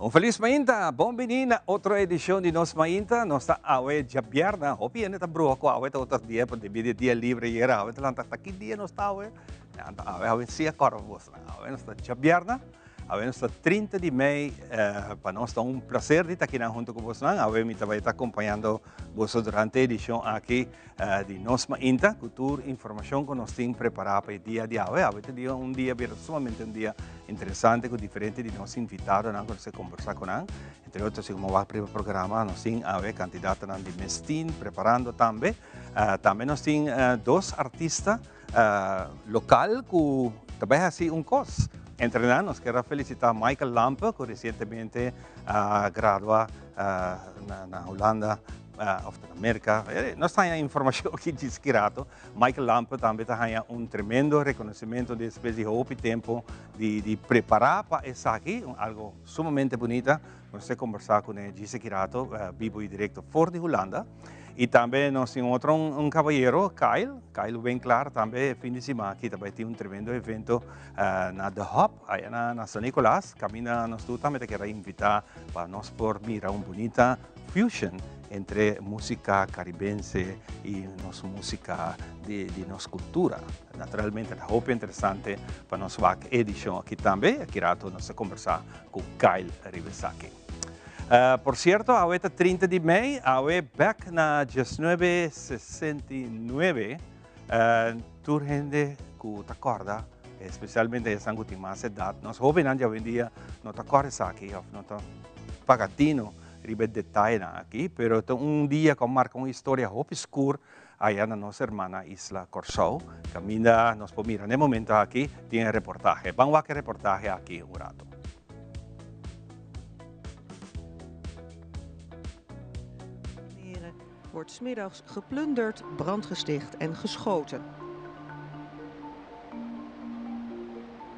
Un feliz mainta, bom-vindo a outra edição de Nos Mainta. Nós está awe jabierna, hopi ene ta bro ko awe ta outro dia por dia livre era awe ta lanta aqui dia nós está awe. Awe sia corvos, awe nós está jabierna. Awe nós está 30 de maio, para nós está prazer de estar aqui junto com vocês. Awe me vai estar acompanhando vocês durante a edição aqui de Nos Mainta, cultura, informação que nós temos preparado para o dia de awe. Awe te dia dia sumamente dia interessante, com diferente de nós invitados, que nós conversar com eles. Entre outros, como vai para o programa, nós temos a candidata de Mestin preparando também. Também nós temos dois artistas local que também assim cos. Entre nós, quero felicitar Michael Lampe, que recentemente graduou na Holanda. Of de América. Nós temos informação aqui descrito. Michael Lampe também tem tremendo reconhecimento depois de pouco tempo de preparar para isso aqui, algo sumamente bonito. Nós conversar com ele descrito, vivo e direto fora de Holanda. E também nós temos outro cavalheiro, Kyle bem claro, também fim de semana aqui também tem tremendo evento na The Hub, aí na São Nicolás. Camina nós também quero invitar para nós por mirar bonita fusion entre música caribense e nossa música de nossa cultura. Naturalmente, é muito interessante para nós fazer edição aqui também. Aqui rato nós conversar com Kyle Rivesaki. Por certo, a 30 de maio, a back na 1969, turhende que te acorda, especialmente essa que tem mais idade. Nós jovens hoje em dia não te acorda aqui, não te pagatino. Ribe detalhe aqui, pero dia que marca uma história muito escura aí na nossa irmã Isla Corsou. Camina, nós podemos mirar no momento aqui, tem reportagem. Vamos ver que reportagem aqui, um rato. Wordt 's middags geplunderd, brand gesticht en geschoten.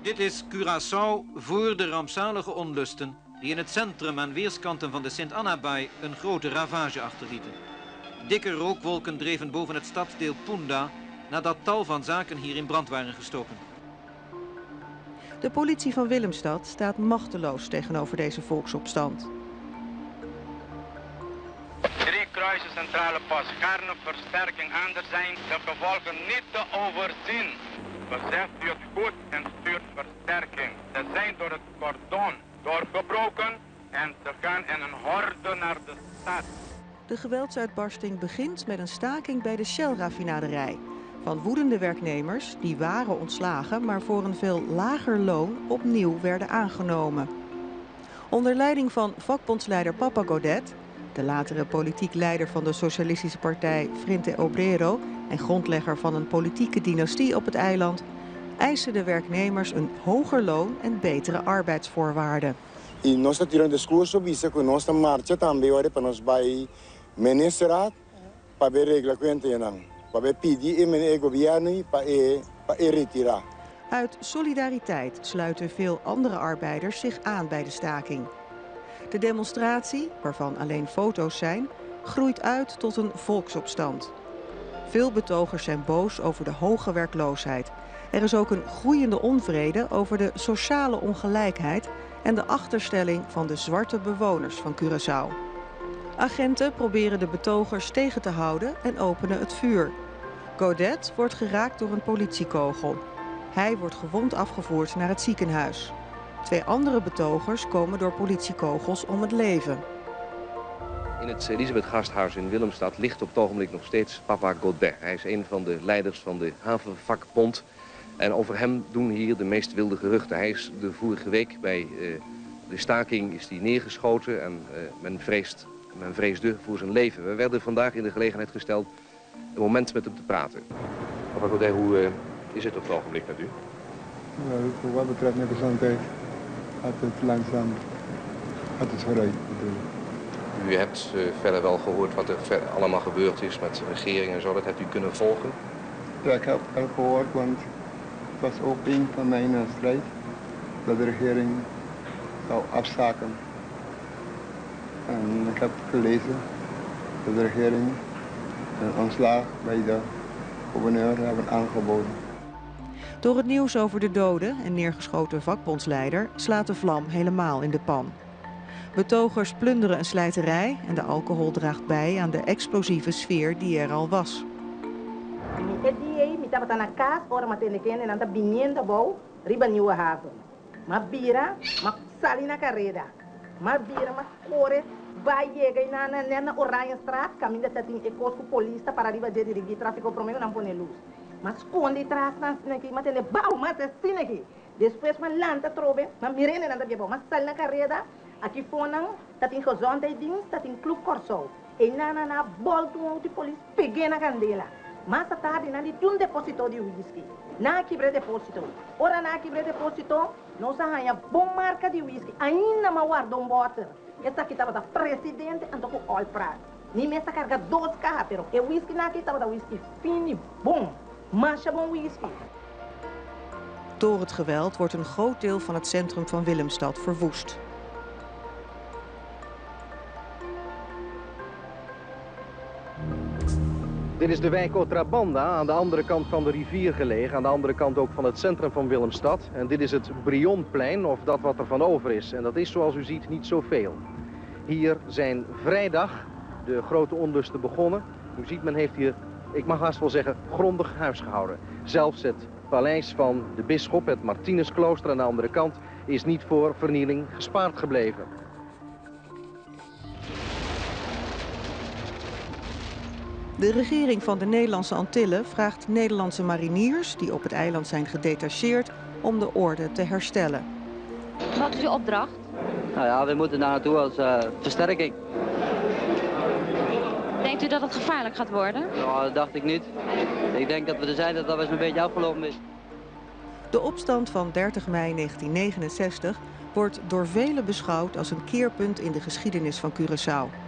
Dit is Curaçao voor de rampzalige onlusten die in het centrum aan weerskanten van de Sint-Anna-baai een grote ravage achterlieten. Dikke rookwolken dreven boven het stadsdeel Punda nadat tal van zaken hier in brand waren gestoken. De politie van Willemstad staat machteloos tegenover deze volksopstand. Drie kruisen centrale post, gaarne versterking aan er zijn, de gevolgen niet te overzien. Bezegt u het goed en stuurt versterking. Ze zijn door het cordon doorgebroken en ze gaan in een horde naar de stad. De geweldsuitbarsting begint met een staking bij de Shell-raffinaderij. Van woedende werknemers die waren ontslagen, maar voor een veel lager loon opnieuw werden aangenomen. Onder leiding van vakbondsleider Papa Godet, de latere politiek leider van de socialistische partij Frente Obrero en grondlegger van een politieke dynastie op het eiland, eisen de werknemers een hoger loon en betere arbeidsvoorwaarden. E nós estamos tirando discurso, visa que nós estamos marcha também agora para nós vai ministrar para ver regla quente não, para ver pedir e governo para retirar. Uit solidariteit sluiten veel andere arbeiders zich aan bij de staking. De demonstratie, waarvan alleen foto's zijn, groeit uit tot een volksopstand. Veel betogers zijn boos over de hoge werkloosheid. Er is ook een groeiende onvrede over de sociale ongelijkheid en de achterstelling van de zwarte bewoners van Curaçao. Agenten proberen de betogers tegen te houden en openen het vuur. Godet wordt geraakt door een politiekogel. Hij wordt gewond afgevoerd naar het ziekenhuis. 2 andere betogers komen door politiekogels om het leven. In het Elisabeth Gasthuis in Willemstad ligt op het ogenblik nog steeds Papa Godet. Hij is een van de leiders van de havenvakbond. En over hem doen hier de meest wilde geruchten. Hij is de vorige week bij de staking is hij neergeschoten en men vreesde voor zijn leven. We werden vandaag in de gelegenheid gesteld een moment met hem te praten. Papa Godet, hoe is het op het ogenblik met u? Voor wat betreft met de gezondheid gaat het langzaam, gaat het vooruit. U hebt verder wel gehoord wat er allemaal gebeurd is met de regering en zo. Dat hebt u kunnen volgen? Ja, ik heb het gehoord, want het was ook een van mijn strijd dat de regering zou afzaken. En ik heb gelezen dat de regering een ontslag bij de gouverneur hebben aangeboden. Door het nieuws over de doden en neergeschoten vakbondsleider slaat de vlam helemaal in de pan. Betogers plunderen een slijterij en de alcohol draagt bij aan de explosieve sfeer die er al was. Vai chegar na Oranjestraat, caminho da tem ecosco polícia para arriba de dirigir tráfego promedio não põe luz. Mas quando traz aqui, mas tem bau, mas assim aqui. Depois man lanta trobe, mas mirene nada bebo, mas sal na carreira, aqui foram, tá tem horizonte dins, tá tem clube corso. E na volta um de polícia peguei na candela. Mas a tarde na de um depósito de whisky. Na quebre depósito. Ora na quebre depósito, nós arranha bom marca de whisky. Ainda ma guarda bote. Essa aqui estava da presidente, andou com all prato. Nem essa carga 12 carros, pero o whisky na aqui estava da whisky fino e bom. Mancha bom whisky. Door het geweld wordt een groot deel van het centrum van Willemstad verwoest. Dit is de wijk Otrabanda, aan de andere kant van de rivier gelegen, aan de andere kant ook van het centrum van Willemstad. En dit is het Brionplein, of dat wat er van over is. En dat is, zoals u ziet, niet zoveel. Hier zijn vrijdag de grote onlusten begonnen. U ziet, men heeft hier, ik mag haast wel zeggen, grondig huisgehouden. Zelfs het paleis van de bisschop, het Martinusklooster aan de andere kant, is niet voor vernieling gespaard gebleven. De regering van de Nederlandse Antillen vraagt Nederlandse mariniers die op het eiland zijn gedetacheerd om de orde te herstellen. Wat is uw opdracht? Nou ja, we moeten daar naartoe als versterking. Denkt u dat het gevaarlijk gaat worden? Nou, dat dacht ik niet. Ik denk dat we er zijn, dat dat wel eens een beetje afgelopen is. De opstand van 30 mei 1969 wordt door velen beschouwd als een keerpunt in de geschiedenis van Curaçao.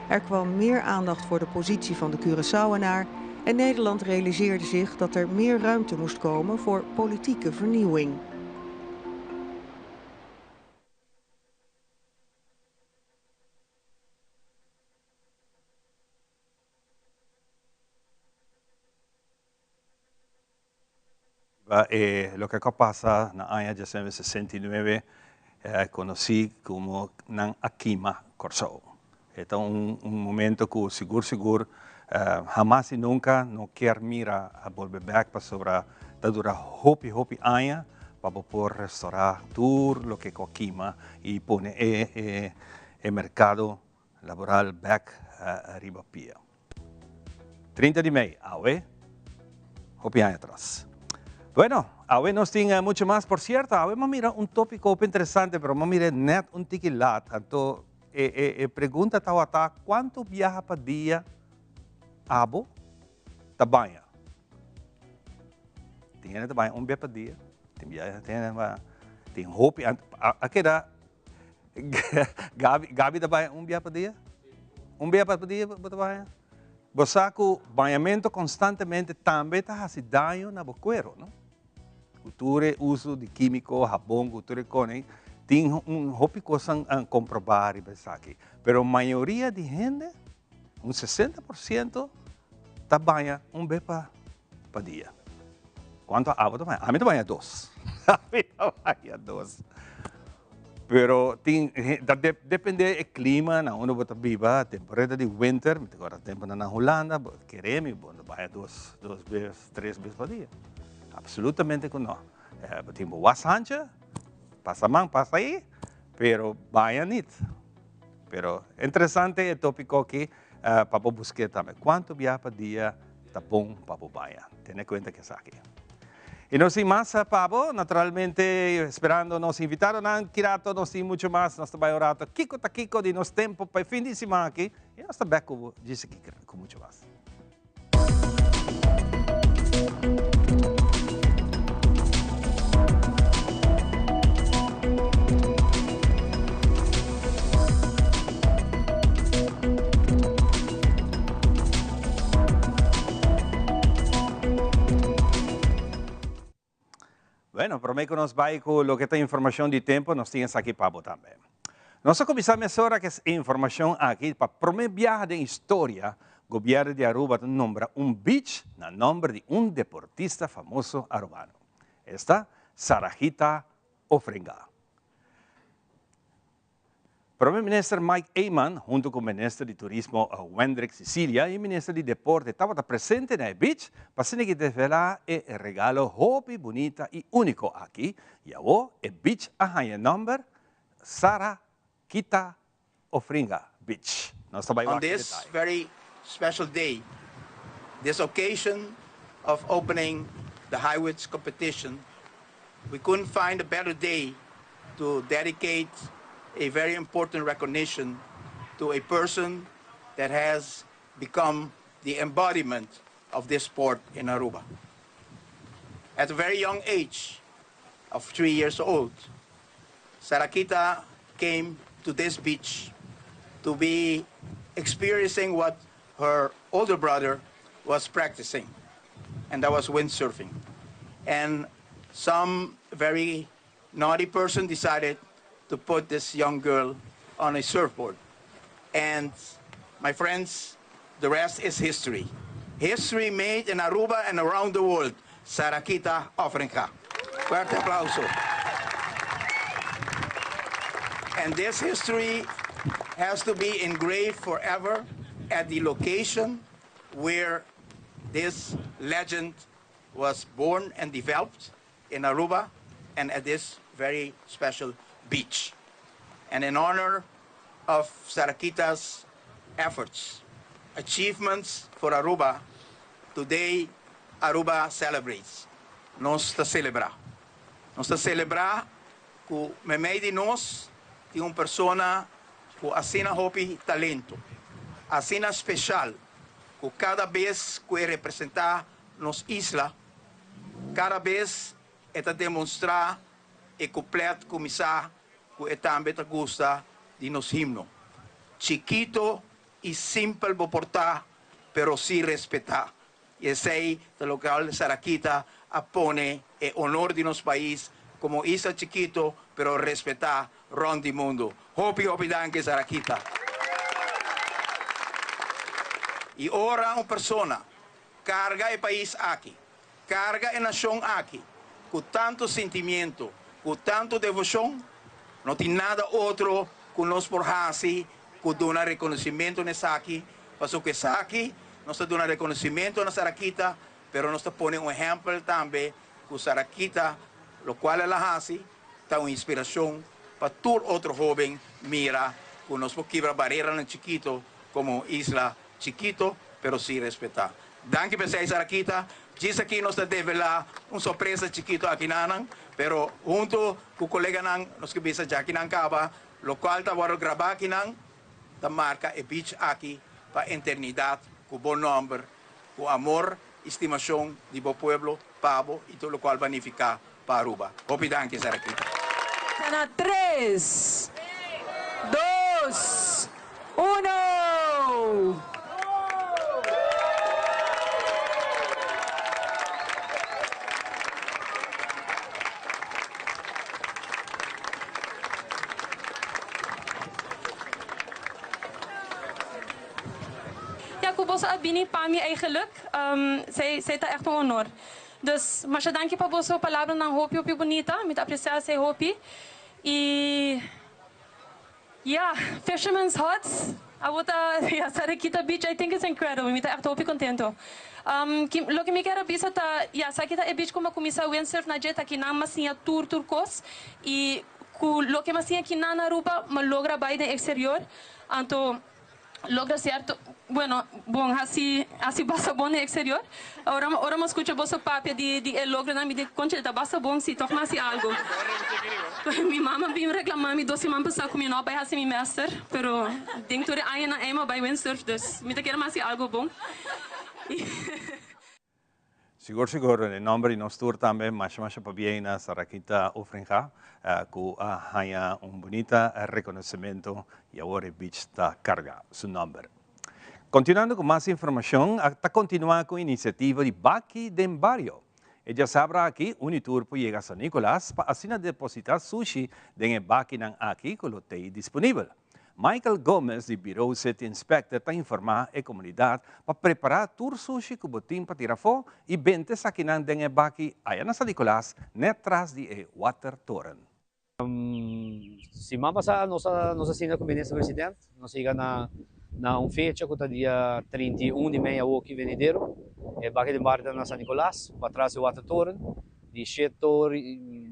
Er kwam meer aandacht voor de positie van de Curaçaoenaar en Nederland realiseerde zich dat er meer ruimte moest komen voor politieke vernieuwing. Lo que acá pasa en el año 1969, conocí como Nang Akima Corsao. Este es un momento que seguro, jamás y nunca no quiero mirar a volver back para sobre, dura hopi años para poder restaurar todo lo que Akima y poner el mercado laboral back arriba pia. 30 de mayo, hopi años atrás. Bueno, hoy nos tiene mucho más, por cierto, hoy vamos a mirar un tópico interesante, pero vamos a mirar net un tiquilat. Entonces, pregunta estaba, ¿cuánto viaja por día abo tabanha? Tiene tabanha un viaje por día. Tiene hopi. Aquí da Gabi tabanha un viaje por día? Un viaje por día tabanha? Bosaku banhamento constantemente também está fazendo daño na cuero, não? Cultura uso de químico, jabón, cultura cone, tem hopi coisa a comprovar e pensar aqui. Pero a maioria de gente, 60%, está banha vez por dia. Quanto água está banha? A mim está banha 2. A mim está banha 2. Pero depende do clima, na onde você vive, a temporada de winter, agora tempo na Holanda, queremos, vai 2 vezes, 3 vezes por dia. Absolutamente que não. Tempo bastante, passa man, passa aí, pero vai não. Pero interessante o tópico aqui, para buscar também. Quanto viaja por dia está bom para banhar? Tenha em conta que isso aqui. Y no sin más, Pablo, naturalmente esperando nos invitaron a Kirato, nos sin mucho más, nos va a Kiko Takiko de nos tempo para fin de semana aquí, y nos está con dice que con mucho más. Bueno, prometo que nos va con lo que está información de tiempo, nos tienes aquí Pablo también. Nós começamos agora que é informação aqui para o primeiro viagem de história. O governo de Aruba nombra beach no nome de deportista famoso arubano. Esta, Sarahita Ofrenga. Primer Minister Mike Eyman, junto con el Ministro de Turismo Wendrick Sicilia y el Ministro de Deporte, estaban presentes en el beach para desvelar el regalo hobby, bonita y único aquí. Y ahora el beach a el nombre Sarakita Ofringa Beach. On this very special day, this occasion of opening the Highways competition, we couldn't find a better day to dedicate a very important recognition to a person that has become the embodiment of this sport in Aruba. At a very young age of 3 years old, Sarakita came to this beach to be experiencing what her older brother was practicing, and that was windsurfing. And some very naughty person decided to put this young girl on a surfboard. And my friends, the rest is history. History made in Aruba and around the world. Sarakita Ofringa. Fuerte aplauso. And this history has to be engraved forever at the location where this legend was born and developed in Aruba and at this very special beach. And in honor of Sarakita's efforts, achievements for Aruba, today Aruba celebrates. Nos está celebrar. Nos está celebrar que me meio de nós tem uma persona que assina hopi talento, assina especial, que cada vez que representar nos isla, cada vez está demonstrar e completo começar que também gosta de nos himno. Chiquito e simples vou portar, pero sim respeitar. E sei que o local de Sarakita apone e honor de nosso país como isla chiquito, pero respeitar ron di mundo. Hopi, hopi danke Sarakita. E ora uma persona carga o país aqui, carga a nação aqui, com tanto sentimento, com tanto devoção, não tem nada outro que nós por assim, que dar reconhecimento nessa aqui, porque que essa aqui, nós damos reconhecimento na Sarakita, pero nós ponemos um exemplo também, que Sarakita, o qual ela assim, está uma inspiração para todo outro jovem mira, que nós podemos quebrar barreira no chiquito, como isla chiquito, pero sim respeitar. Danke por ser Sarakita. Diz aqui nós devemos lá uma surpresa chiquito aqui nanang, pero junto com o colega nang nós que bisa aqui nang kaba, local ta varo gravar aqui nang, ta marca e beach aqui para eternidade, com bom nome, com amor, estimação de bo pueblo, pavo e tudo o qual vai ficar para Aruba. Hopi danke Sarakita. Na 3, 2, 1. Bossa Abini para mim eigenlijk, zij está echt um honor. Dus, mas eu danke para você a palavra na hopi hopi bonita, me apreciar essa hopi. E, yeah, Fisherman's Huts, a outra, yeah, Sarakita Beach, I think it's incredible, me tá echt hopi contento. Lo que me quero dizer tá, yeah, Sarakita é beach como começar a windsurf na jet aqui na massinha tour turcos e lo que massinha aqui na Aruba, me logra vai no exterior, então logra certo, bueno, bom, assim basta bom no exterior. Ora me escuta vossa papia de logra na me de concha da basta bom se toch mais algo. Minha mama vem reclamar me 12 semanas passar comigo não vai assim me master, pero denk tu aí na ema by windsurf dus me te quero mais algo bom. Siguro, em nome de nós todos também, mais para bem na Sarakita Ofringa, que há bonito reconhecimento e agora o beach está carga seu nome. Continuando com mais informação, está continuando com a iniciativa de Baki del Barrio. Ella sabrá aqui, Unitur llega a San Nicolás para assim depositar sushi em Baki ng aqui que lo tem disponível. Michael Gomez, do Bureau City Inspector, está informar a comunidade para preparar tour sushi que botim para tirar fogo e bente sa kinang dengue baki ayan na San Nicolás, netras de Water Torrent. Se mapasa nossa cena com o ministro-presidente, nós chegamos na fecha que está dia 31 de maio aqui vendeiro, é baqui de Barta na São Nicolás, para trás do Watertoren, de 7 horas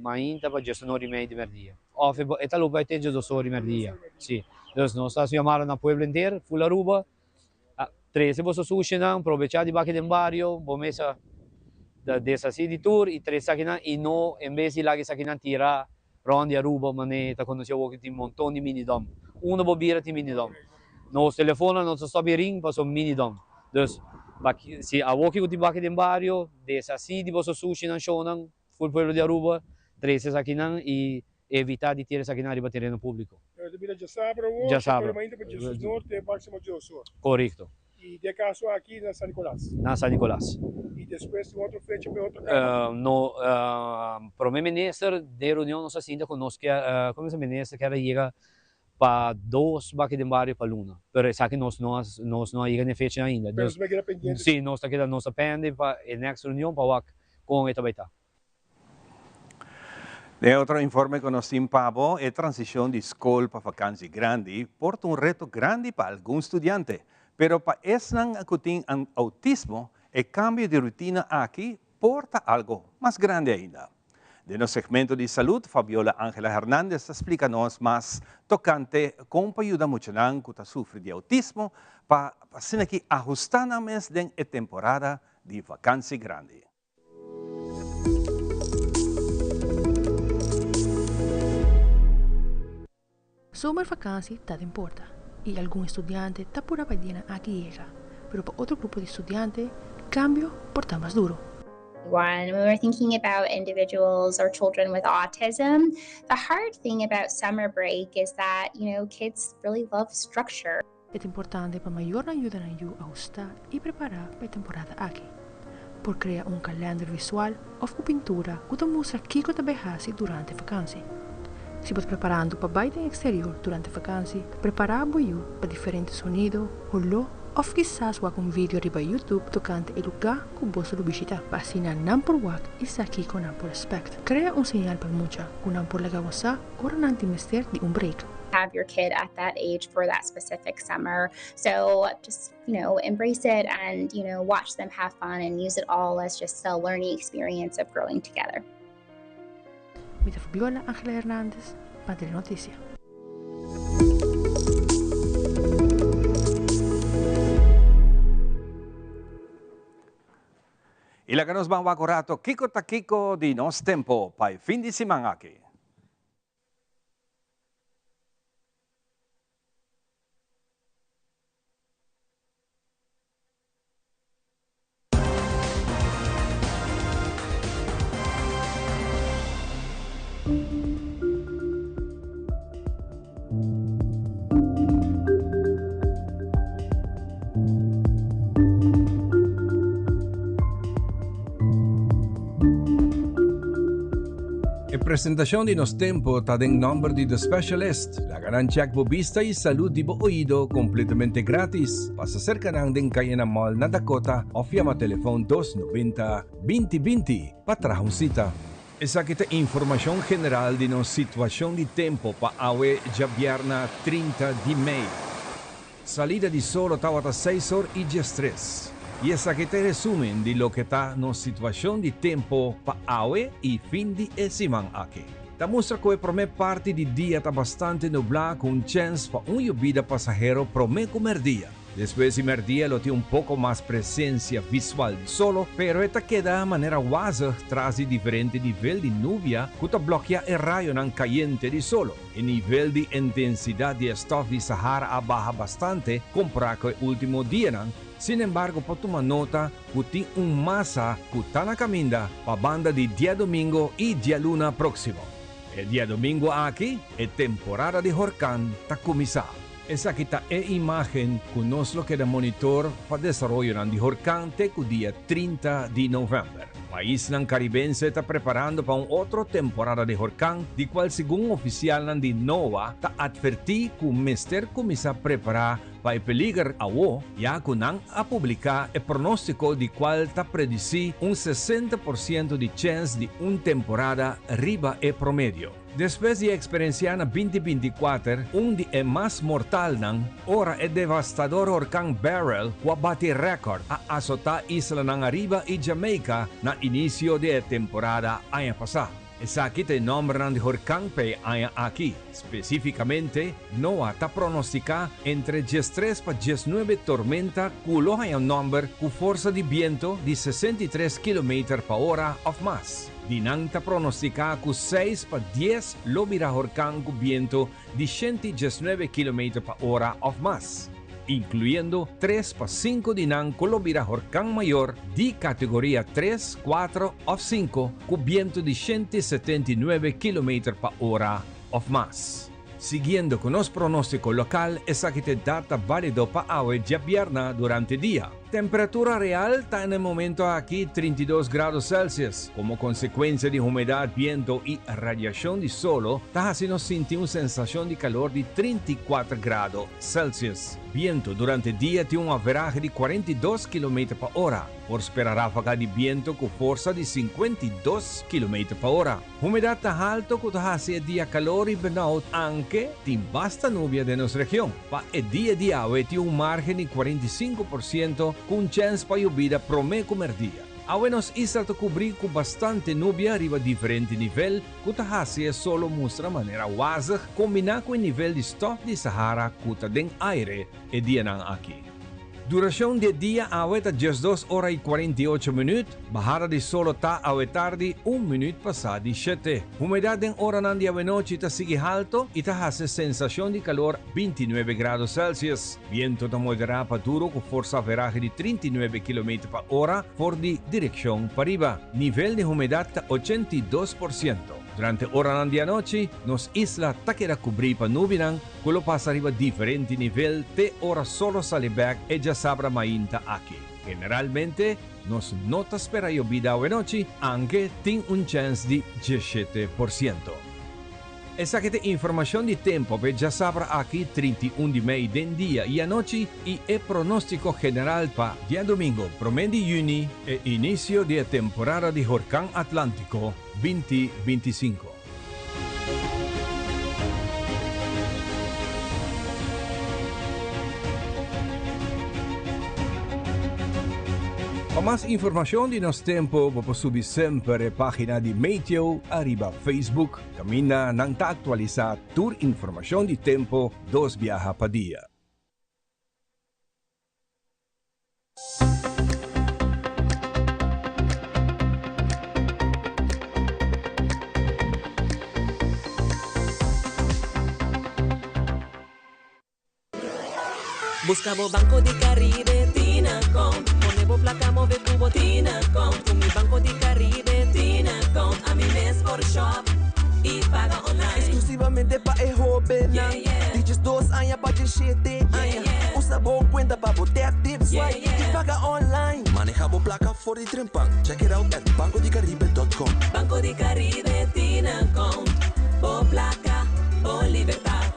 mainta para 19h30 de merdia. Of é tal vai ter 2 horas de merdia. Sim. Então nós estamos chamando na Puebla inteira, full Aruba. 13 você sushi não, aproveitar de baqui de barrio, bomesa dessa city tour e 3 aqui na e não em vez de lá que aqui na tira round de Aruba, mané, tá quando eu que tem montão de mini dom. Uma bobira tem mini dom. Nos telefona, nos sobe ring para mini dom. Dus se a walkie que tem baqui de barrio, dessa city você sushi não show não, full pueblo de Aruba, 13 aqui não e evitar de ter essa aqui na riba terreno público. Já sabe. Correto. E de caso aqui na São Nicolás. Na São Nicolás. E depois de outra fecha para outro para o ministro de reunião nossa ainda conosco que como o ministro quer chegar para 2 baqui de barrio para Luna. Pero essa aqui nós não chega na fecha ainda. Mas vai quedar pendente. Sim, nós está quedando nossa pende para a next reunião para com esta baita. De outro informe que nós temos é a transição de escola para vacância grande, porta reto grande para algum estudante. Pero para esse que tem autismo, o cambio de rotina aqui porta algo mais grande ainda. De nosso segmento de saúde, Fabiola Ángela Hernández explica-nos mais tocante como ajuda muito que sofre de autismo para que ajustar na mês de temporada de vacância grande. Zomervakantie está in porta e algum estudante está por abadina aqui llega, pero para outro grupo de estudiantes, cambio porta mais duro. When we were thinking about individuals or children with autism, the hard thing about summer break is that, kids really love structure. É importante para maior ajuda a ajustar e preparar para a temporada aqui. Por criar calendário visual ou pintura que mostra o que você vai fazer durante a vacância. Se você preparando para baita exterior durante a vacância, preparar para diferentes sonidos, olor, ou quizás com vídeo riba YouTube tocante o lugar que você visita. Para assinar não por wak, isso aqui com não por respect. Crea sinal para mucha, com não por legawasa, ou não te mester de break. Have your kid at that age for that specific summer. So just, embrace it and, watch them have fun and use it all as just a learning experience of growing together. Mit Fabiola Ángela Hernández, Padre Noticia. E la que nos va a Kiko Takiko di nos tempo pa fin di semana aqui. Presentación de nos tempo está en nombre de The Specialist, la gran check bobista y salud de oído completamente gratis. Pasa cerca ng Cayena Mall na Dakota o llama teléfono 290-2020 para traer una cita. Esa que te información general de nos situación de tempo para awe Jabiarna 30 de mayo. Salida de sol estaba a 6 horas y 3. Y esa que te resumen de lo que está en situación de tiempo para hoy y fin de semana aquí. Te muestra que la primera parte del día está bastante nublada con chance para una lluvia pasajero promedio comer día. Después de merdía lo tiene un poco más presencia visual de solo, pero esta queda de manera guasa tras el diferente nivel de nubia que te bloquea el rayo nan caliente de solo. El nivel de intensidad de stof de Sahara baja bastante comparado con el último día nan. Sin embargo, para tomar nota, que tiene una masa que está en la caminda para banda de día domingo y día luna próximo. El día domingo aquí, la temporada de huracán está comenzando. Esa aquí está la imagen que nos lo queda monitor para desarrollo de huracán el día 30 de noviembre. El país caribense está preparando para una otra temporada de huracán, de cual según oficial de NOAA está advertido que el mister comienza a preparar pa ipeligar awo, ya kunang a publicar e pronóstico di qual ta predisi un 60% di chance di un temporada riba e promedio. Después de experienciar na 2024, un di e mas mortal nang, ora e devastador huracán Beryl wa bati record a azota isla ng Arriba y Jamaica na inicio de temporada año pasado. Esa kita el nombre ng huracán pe año aquí. Específicamente, NOAA ta pronostica entre 13 pa 19 tormenta culo hay un nombre cu fuerza de viento de 63 km per hora of más. Dinang ta pronostica cu 6 pa 10 lobira huracán cu viento de 119 km per hora of más, incluyendo 3 pa 5 dinang cu lobira huracán mayor de categoría 3, 4 o 5 cu viento de 179 km per hora of más. Siguiendo con los pronósticos local, esa que te data válido para hoy ya viernes durante el día. Temperatura real está en el momento aquí 32 grados Celsius. Como consecuencia de humedad, viento y radiación de sol, está haciendo sentir una sensación de calor de 34 grados Celsius. Viento durante el día tiene un average de 42 km per hora. Por esperar ráfaga de viento con fuerza de 52 km per hora. Humedad está alto que hace el día calor y burnout, aunque tiene basta nubia de nuestra región. Para el día de hoy tiene un margen de 45% con chance para lluvia promedio comer día. Ahora nos isla te cubrir con bastante nubia arriba diferente nivel, que hace solo muestra manera wazig combinar con el nivel de stop de Sahara que den aire el día aquí. Duración del día ahorita 2 horas y 48 minutos. Bajada de sol está ahorita tarde 1 minuto pasada de 7. Humedad en hora de la noche está sigue alto y está hace sensación de calor 29 grados Celsius. Viento está moderado para duro con fuerza average de 39 km per hora por de dirección para arriba. Nivel de humedad está 82%. Durante hora de la noche, nos isla ta queda cubrir para nubinan, que lo pasa arriba diferente nivel de hora solo sale back e ya sabra mainta aquí. Generalmente, nos nota espera lluvia de noche, aunque tiene un chance de 17%. Esa que te información de tiempo ve ya sabrá aquí 31 de mayo del día y anoche y el pronóstico general para día domingo, promedio de junio e inicio de temporada de huracán Atlántico 2025. Para más información de nuestro tiempo, vamos a subir siempre la página de Meteo, arriba Facebook. Camina nang ta actualizar tu información de tiempo 2 viajes per día. Buscamos Banco di Caribe, Tinacom. Ponemos placa, move cubo, Tinacom. Con mi Banco di Caribe, Tinacom. A mi mes por shop y paga online. Exclusivamente para el joven. Dices 2 años para el 7 años. Usa boa cuenta para botar tips y paga online. Manejamos placa for the Trimpan. Check it out at bancodicaribe.com. Banco di Caribe, Tinacom. Por placa, por libertad.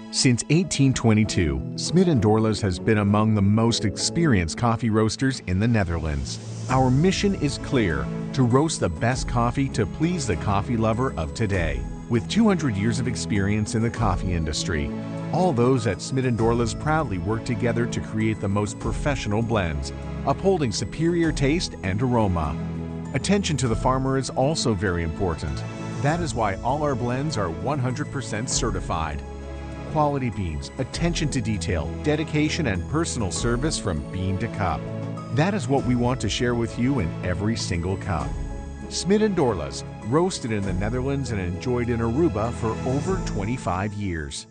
Since 1822, Smit & Dorlas has been among the most experienced coffee roasters in the Netherlands. Our mission is clear: to roast the best coffee to please the coffee lover of today. With 200 years of experience in the coffee industry, all those at Smit & Dorlas proudly work together to create the most professional blends, upholding superior taste and aroma. Attention to the farmer is also very important. That is why all our blends are 100% certified. Quality beans, attention to detail, dedication, and personal service from bean to cup. That is what we want to share with you in every single cup. Smit & Dorlas, roasted in the Netherlands and enjoyed in Aruba for over 25 years.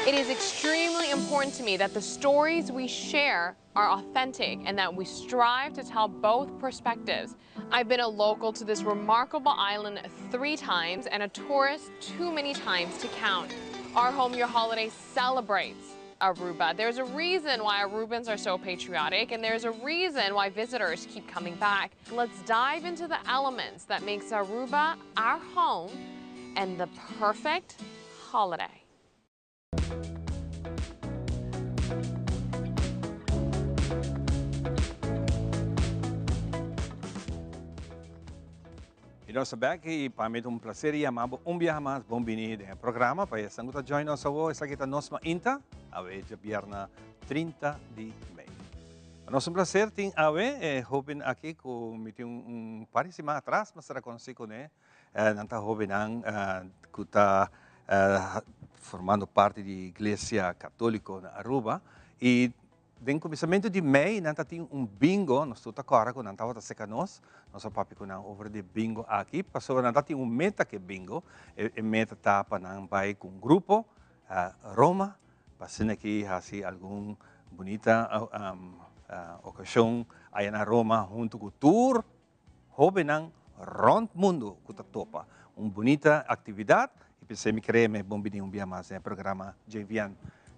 It is extremely important important to me that the stories we share are authentic and that we strive to tell both perspectives. I've been a local to this remarkable island 3 times and a tourist too many times to count. Our Home Your Holiday celebrates Aruba. There's a reason why Arubans are so patriotic, and there's a reason why visitors keep coming back. Let's dive into the elements that makes Aruba our home and the perfect holiday. E nós sabemos que para mim é prazer e amamos viaje mais bom venido no programa para essa que join nós hoje essa que está nós inta a ver de viernes 30 de maio. Nós prazer tem a ver jovem aqui com parece semana atrás mas será consigo né nanta jovem que está formando parte da Igreja Católica na Aruba e no começamento de maio, nós temos bingo, nós estamos agora com nós estamos nosso papi com over de bingo aqui, passou nós temos meta que bingo, e meta tá para nós vai com grupo Roma, passando aqui assim algum bonita ocasião aí na Roma junto com tour, jovem round mundo que tá topa, bonita atividade e pensei me querer me bom vir dia mais no programa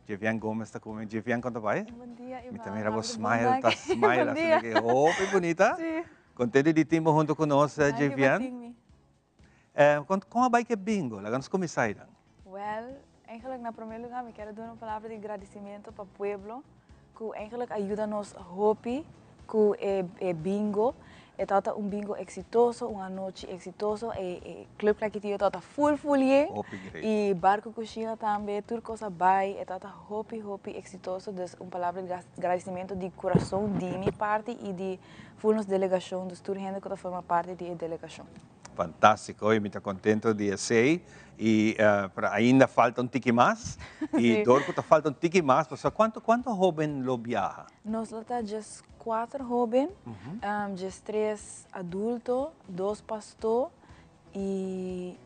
Jevian Gomes está comendo. Jevian, conta vai? Bom dia, Ivan. Também era smile, tá smile. Bom dia. Oh, que bonita. Sim. Contente de ter junto conosco, Jevian. Como vai que bingo? Lá vamos começar aí. Well, eigenlijk na primeiro lugar, me quero dar uma palavra de agradecimento para o pueblo, que eigenlijk ajuda-nos hopi, que é bingo. É tata bingo exitoso, uma noite exitosa, club que tinha tata full e barco cozinha também, tudo coisa vai, é tata hopi exitoso, dus palavra de agradecimento de coração de minha parte e de full delegação, dos tour gente que forma parte da delegação. Fantástico, eu me estou contente de ser e ainda falta tiki mais e dor que falta tiki mais, mas quanto jovem lo viaja? Nós lá just 4 jovens, just 3 adultos, 2 pastores e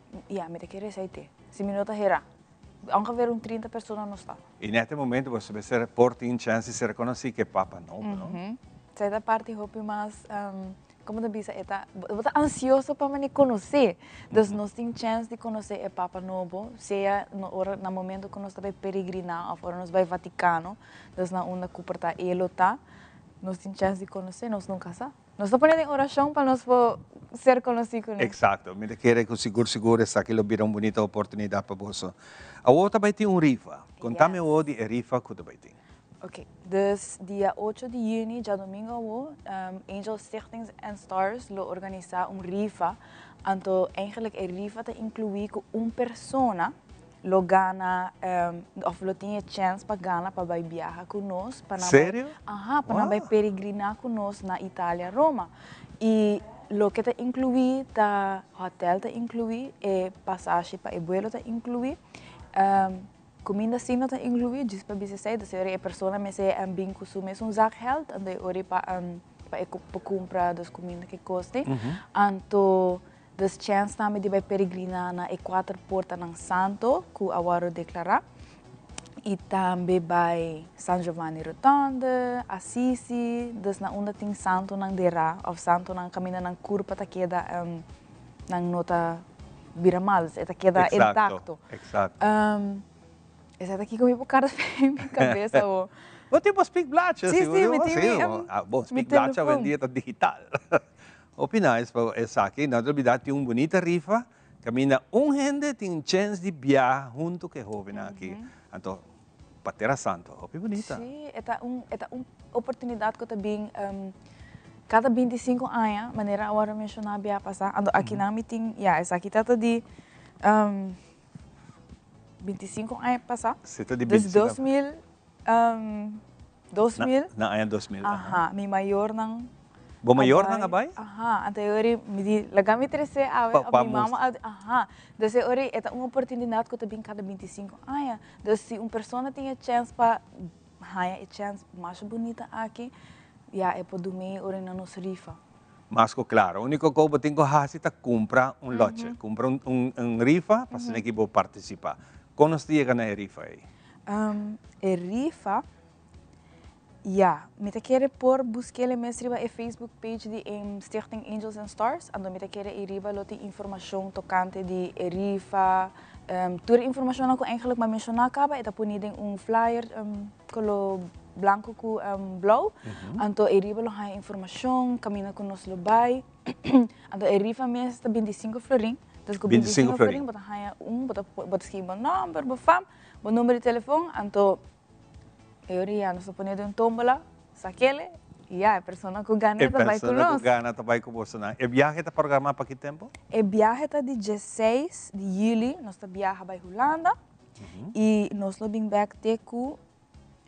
me te quero aceite. Se me nota era, ongeveer 30 pessoas não está. E neste momento você vai ser portem chance de ser reconhecido que Papa Novo, não? Essa é a parte hopi mais como eu disse, eu estou ansioso para me conhecer. Então, nós temos chance de conhecer o Papa Novo, seja no momento que nós estamos peregrinar, ou nós vamos ao Vaticano, então, na onda que está ele está, nós temos chance de conhecer, nós nunca sabemos. Nós estamos fazendo oração para nós ser conhecidos. Exato, me quero que seguro essa que vira uma bonita oportunidade para você. A outra vai ter rifa. Contame hoje a rifa que vai ter. Ok, dus dia 8 de junho, dia domingo, Angel Stichtings and Stars lo organiza rifa. Então, eigenlijk a rifa te inclui que uma pessoa lo gana, of lo tinha chance para ganhar para vai viajar conosco. Sério? Para vai peregrinar conosco na Itália, Roma. E lo que te inclui, tá hotel te inclui, passagem para o vuelo te inclui. Comida sim não está incluída, diz para você, então a pessoa me diz bem consume um zakgeld, então eu para comprar das comidas que custam, então das chances também de peregrinar na quatro portas ng Santo, que agora declarar, e também vai San Giovanni Rotonda, Assisi, das na onda tem Santo ng Dera, ou Santo ng caminho ng curva tá queda ng nota viramal, tá queda intacto. Exato. Essa daqui comigo por cara em minha cabeça. Você tem speak blacha? Sim, me tive. Bom, speak blacha vendia digital. Opinais, essa aqui, na realidade, tem uma bonita rifa. Camina gente tem chance de viajar junto com jovem aqui. Então, Patera Santo, opi bonita. Sim, é uma oportunidade que eu também cada 25 anos, maneira agora mencionar bem passar. Aqui na meeting, essa aqui está de 25 anos passar. Você está de 25 2000. Na ano 2000. Mi maior ng Bom maior ng abay? Anteriori mi lagami 13 awe mi mama Desse ori eta uma oportunidade que também cada 25 anos. Se uma pessoa tinha chance para haya chance mais bonita aqui, é por dormir ori na nossa rifa. Mas claro, o único que eu tenho que fazer é comprar lote, comprar rifa para que eu participar. Quando você chega na rifa aí? rifa, ja, met kere por busquele mesriba e Facebook page di Stichting Angels and Stars, ando met kere riba loti informação tocante di rifa, toda informação aku eigenlijk maar mencionar kaba, eta puniding flyer color blanco com blauw, então riba lo hai informação, camina conosco lo bai, então rifa mês tá 25 florim. Dus com 25 florim, bota hai bota escrever um número, o número de telefone, então eu iria nos poner de tombola, saquele, e a pessoa que ganha também conosco. A pessoa que ganha também conosco. E viaje está programado para que tempo? E viaje está de 16 de julho, nós está viaja para Holanda, e nós vamos back até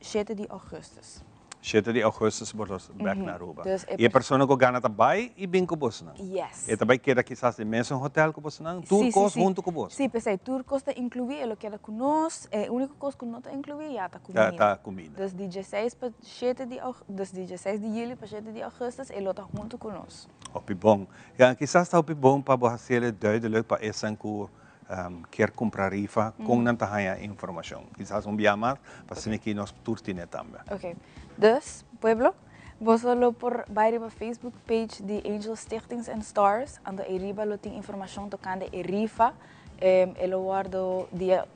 7 de augustus. 7 de augustus wordt back naar Aruba. Dus e a pessoa que ganha também e bem conosco. Yes. E também quer quizás de mês hotel conosco, turcos junto conosco. Sim, pensei, turcos está incluído, ele quer conosco, é o único coisa que não está incluído, já está comida. Está comida. Dus de 16 para 7 de dus de 16 de julho para 7 de augustus, ele está junto conosco. Op bom. Ja, quizás está op bom para você duidelijk para essa quer comprar rifa com não ter informação. Quizás biamar para se que nós turtine também. Ok. Dus, pueblo, vos solo por baile para Facebook page de Angel Stichtings and Stars, ando riba lo tem informação tocante a rifa, ele guardo dia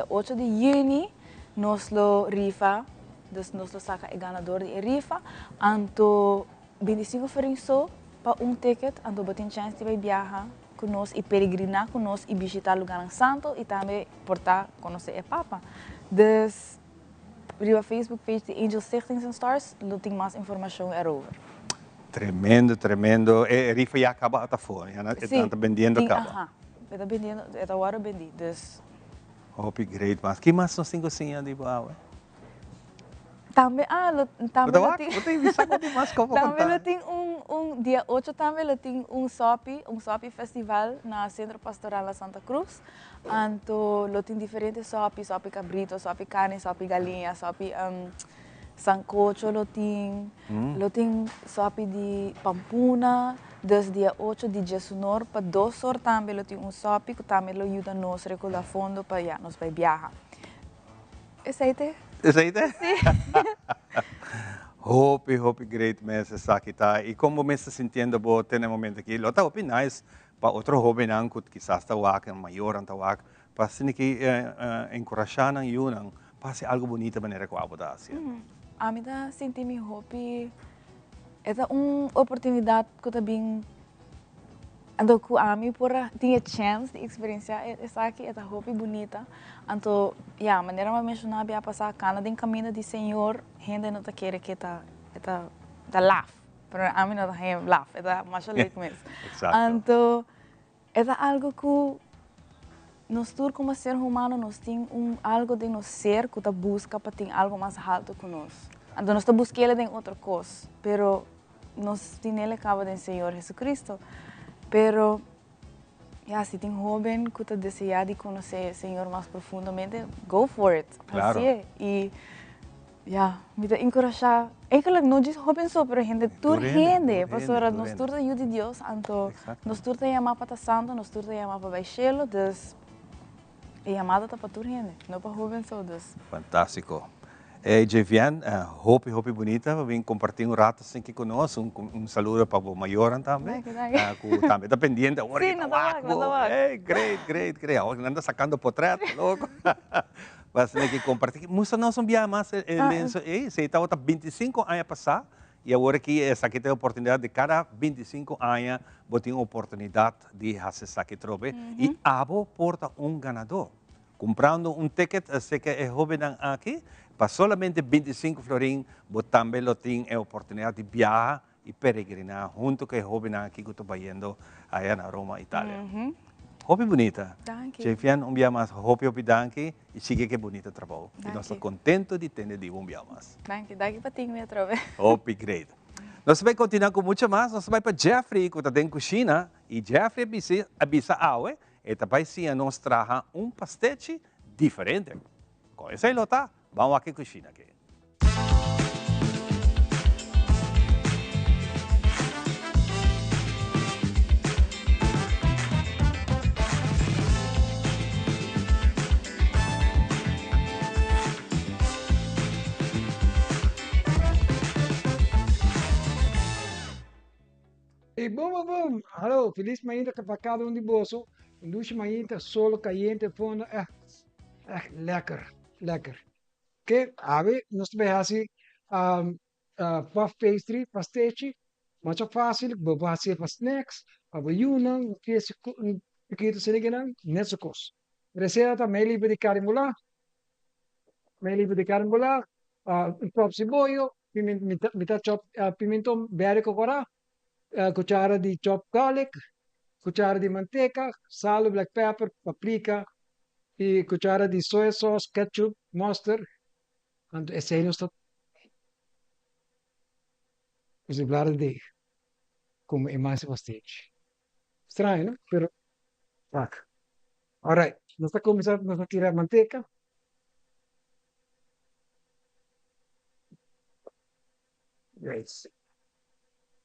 8 de junho, nós lo rifa, dus nós lo saca o ganador de rifa, anto 25 ferinso para ticket, anto botin chance de viajar conosco e peregrinar conosco e visitar lugar santo e também portar conhecer a Papa. Dus riba Facebook page de Angel Stichtings and Stars, não tem mais informação erover. Tremendo, tremendo. E rifa já acaba até fora, já está vendendo acaba. Está vendendo, está agora vendido. Dus hope great, mas que mais nós temos assim de boa? Também, também tem dia 8 também tem sopi festival na Centro Pastoral da Santa Cruz. Então, tem diferentes sopi cabrito, sopi carne, sopi galinha, sopi sancocho, tem sopi de pampuna. Dus dia 8 de janeiro para 2 horas também tem sopi que também ajuda nós a recolher fundo para nós vai viajar. Esse aí Sim. Hope great meses aqui tá. E como me está sentindo bom tem momento aqui, lo tá hope nice para outro jovem não que quizás está wak maior anta wak, para se que encorajar não yun para ser algo bonito maneira que abo da assim. A mim tá senti me hope é oportunidade que tá bem ando com a mim por tinha chance de experienciar essa aqui é hope bonita. Então, a maneira de mencionar é passar Canadá em caminho de Senhor, gente não tá querendo que tá laugh, mas a mim não tá laugh, é mais legal mesmo. Então, é algo que nós todos como ser humano nós temos algo de nós ser que tá busca para ter algo mais alto que nós. Então nós tá buscando em outra coisa, pero nós temos ele acaba de Senhor Jesucristo, pero se tem jovem que está desejando de conhecer o Senhor mais profundamente, go for it. Claro. E me dá encorajar. Eigenlijk não diz jovem só, mas gente, toda gente, pastora, nós todos ajuda Deus, então nós todos chamamos para santo, nós todos chamamos para baixelo, dus a chamada está para toda gente, não para jovem só, dus. Fantástico. Jevian, hope bonita, vim compartilhar rato assim aqui conosco, saludo para o maior também. Também está pendiente agora. Sim, não Great. Agora anda sacando portrait, louco. Mas que compartilhar. Musa nós enviamos se estava 25 anos passar e agora que essa aqui tem a oportunidade de cada 25 anos botar uma oportunidade de fazer essa aqui trobe e abo porta ganador. Comprando ticket, sei que é jovem aqui, para solamente 25 florim, você também tem a oportunidade de viajar e peregrinar junto com o jovem aqui que estou indo aí na Roma, Itália. Hope bonita. Jefian, dia mais hope danke e siga que bonito trabalho. E nós estamos contentos de ter de dia mais. Danke para ti, meu trove. Hope great. Nós vamos continuar com muito mais. Nós vamos para Jeffrey, que está dentro da cozinha. E Jeffrey avisa awe, e também se nós traga pastete diferente. Com essa lota, vamos aqui cozinhar aqui. E boom, boom. Hallo, feliz manhã para cada um de bolso. Um douche manhã, solo caliente, fondo. Echt lekker, lekker. Que, a ver, nós também assim, puff pastry, pastechi, muito fácil, vou fazer para snacks, para yunang, que esse pequeno sinigang, nessa coisa. Receita, meio livre de carimula, meio livre de carimula, um copo de bolho, metade chop, pimentão verde cocorá, cuchara de chop garlic, cuchara de manteca, sal, black pepper, paprika, e cuchara de soy sauce, ketchup, mustard. Want esse aí não está exemplar de como é mais bastante. Estranho, não? Pero, tá. Alright, nós está começando, nós vamos tirar a manteca. Yes.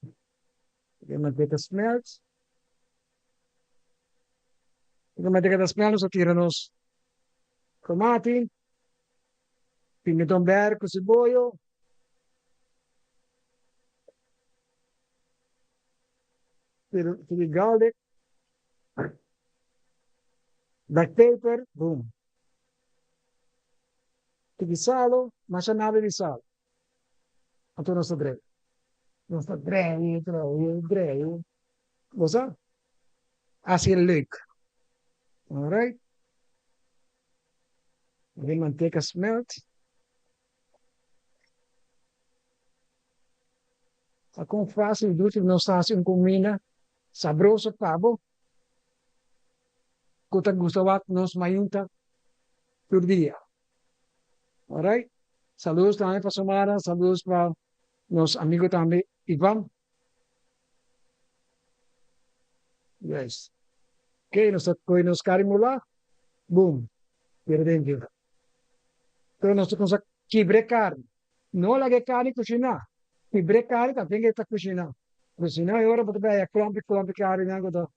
A manteca smelts. A manteca da smelt, nós tiramos tomate, pimentão verde com cebola, garlic, black pepper, boom. Tige salo, mas nada de sal. Então nós drei. Nós drei. Você? Assim leuk. Alright. De manteca smelt. Com fácil, dulce, não está assim combina. Sabroso, pavo. Kota gustawat nos mayunta por dia. Alright? Saludos também para Samara, saludos para nos amigos também, Ivan. Yes. Ok, nos carimula. Boom. Perdendo. Pero nós temos que carne. Não lagi carne cozinhar. Quebre carne também que está cozinhar. Cozinhar e agora porque é clump carne não gosto.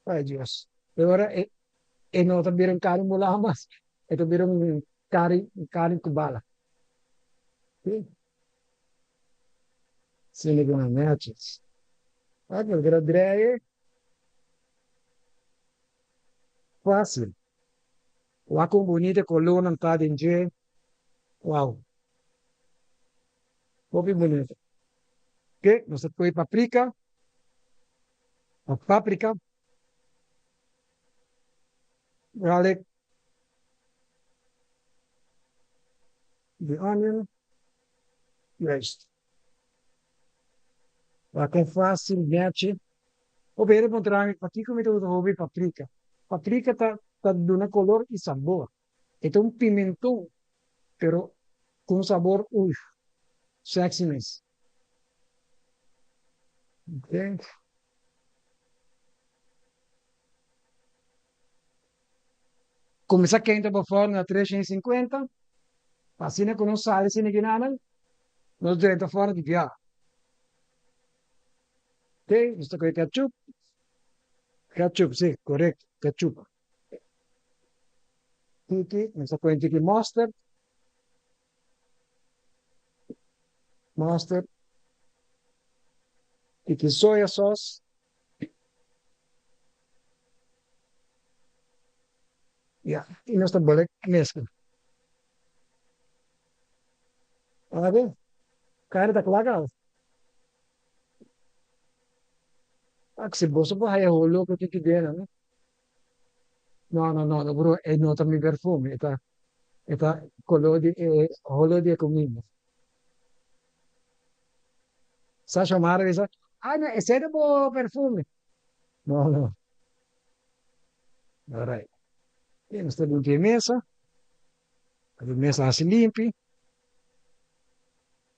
Ai Deus. Agora e não também carne mula mas. E também carne kubala. Ok? Sinigang matches. Ah, magradreye. Fácil. Lá com bonita coluna não está dentro. Uau. Muito bonito. Ok? Nós temos paprika. A páprica. Garlic. The onion. Yes. Lá com fácil, match. O bem encontrar aqui como eu uso paprika. Paprika tá dando color e sabor. Então um pimentão, pero com sabor, sexiness. Ok? Começar quente para fora na 350. Assim com os sal e niginanan. Nós direto fora de viagem. Ok? Isto com ketchup. Ketchup, sim, correto. Ketchup. Tiki, nós com tiki mustard. Mustard. Tiki soya sauce. Ya, y nós boleh mescla. A ver, cara tak lagaw. Se boso pa haya hulo ko tiki dena, no? No, bro, no mi perfume, eta holo di comida. Sasha Mara dice, no, ese es perfume. No. All right. E nós temos aqui a mesa assim limpa,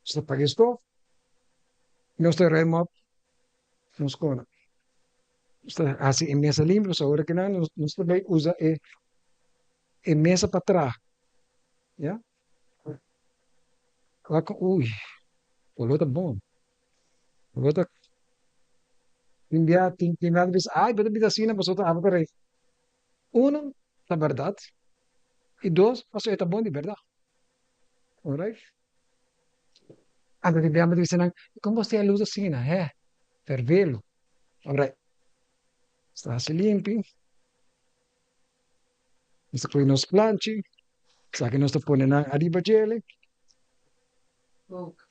está para esto, nós temos nos cona. Está assim em mesa limpa, agora que não, nós também usa e mesa para trás, já? Ui, o outro bom, o outro tem nada a ver, betul bisa assim, mas outro apa para na verdade, e dois, mas é bom de verdade, alright? Ano abbiamo di como você usa assim, fervê-lo. Alright. Está así limpio. Esto que nos planche. Saque nos ponen arriba gele.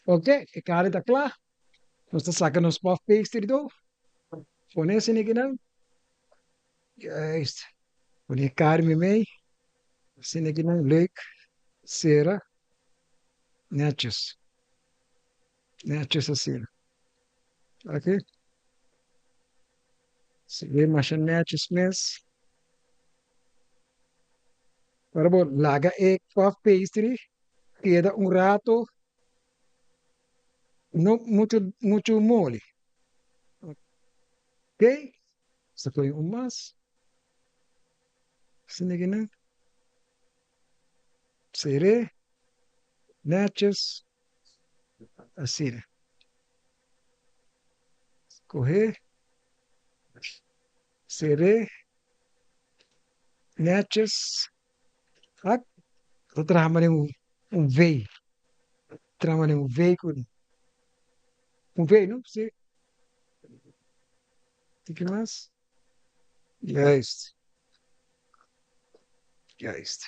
Ok, a cara está clara. Nós sacamos puff pastry do. Põe assim aqui não. Juist. Põe a carne meio. Assim aqui não. Leuk. Cera. Netjes. Netjes assim. Ok? Se vê mais netjes mesmo. Agora vou laga e puff pastry. Queda rato. Não muito mole. Ok? Só põe mais. Assim aqui não. Seré. Netjes. Assim. Correr. Seré. Netjes. Ah, tô trabalhando V. Trabalhando V com V, não? Sim. O que mais? Juist. Juist.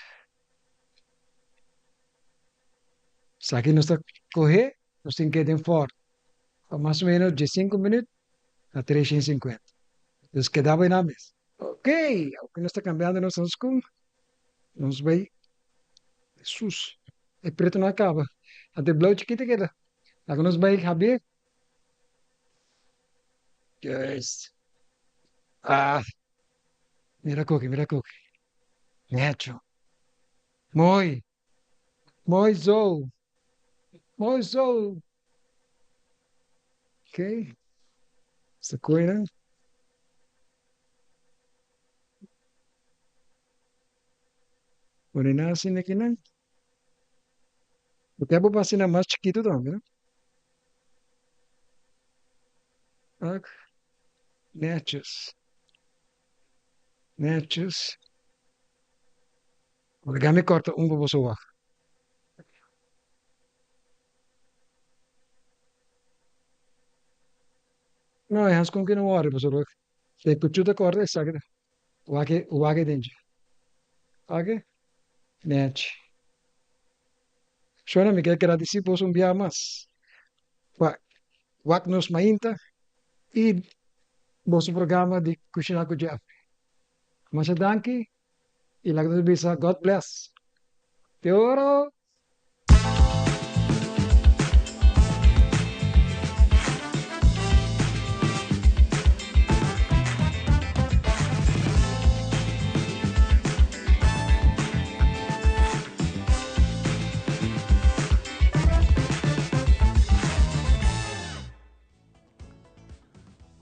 Só que nós correr, nós temos que ir forte. Mais ou menos de 5 minutos a 350. Então, quedava na mesa. Ok, o que nós está cambiando nós com, nós vai, Jesus, é preto não acaba. Até blow chiquita queda. Lá que nós vai abrir. Juist. Ah, mira cookie, mira cookie. Neto. Moi. Moizou. Moizou. Ok. Essa coisa. Morena assim aqui, né? O tempo vai ser mais chiquito também, né? Ah, netos. Netos. Agora me corta para você. Não, é com que não ora, você. Se cuchuta corta, é sagrado. O águe dentro. Ok? Net. Shona me quer agradecer por um dia mais. Wak nos mainta e vosso programa de Cucina com Jeff. Mas danke e lá bisa God bless. Te oro.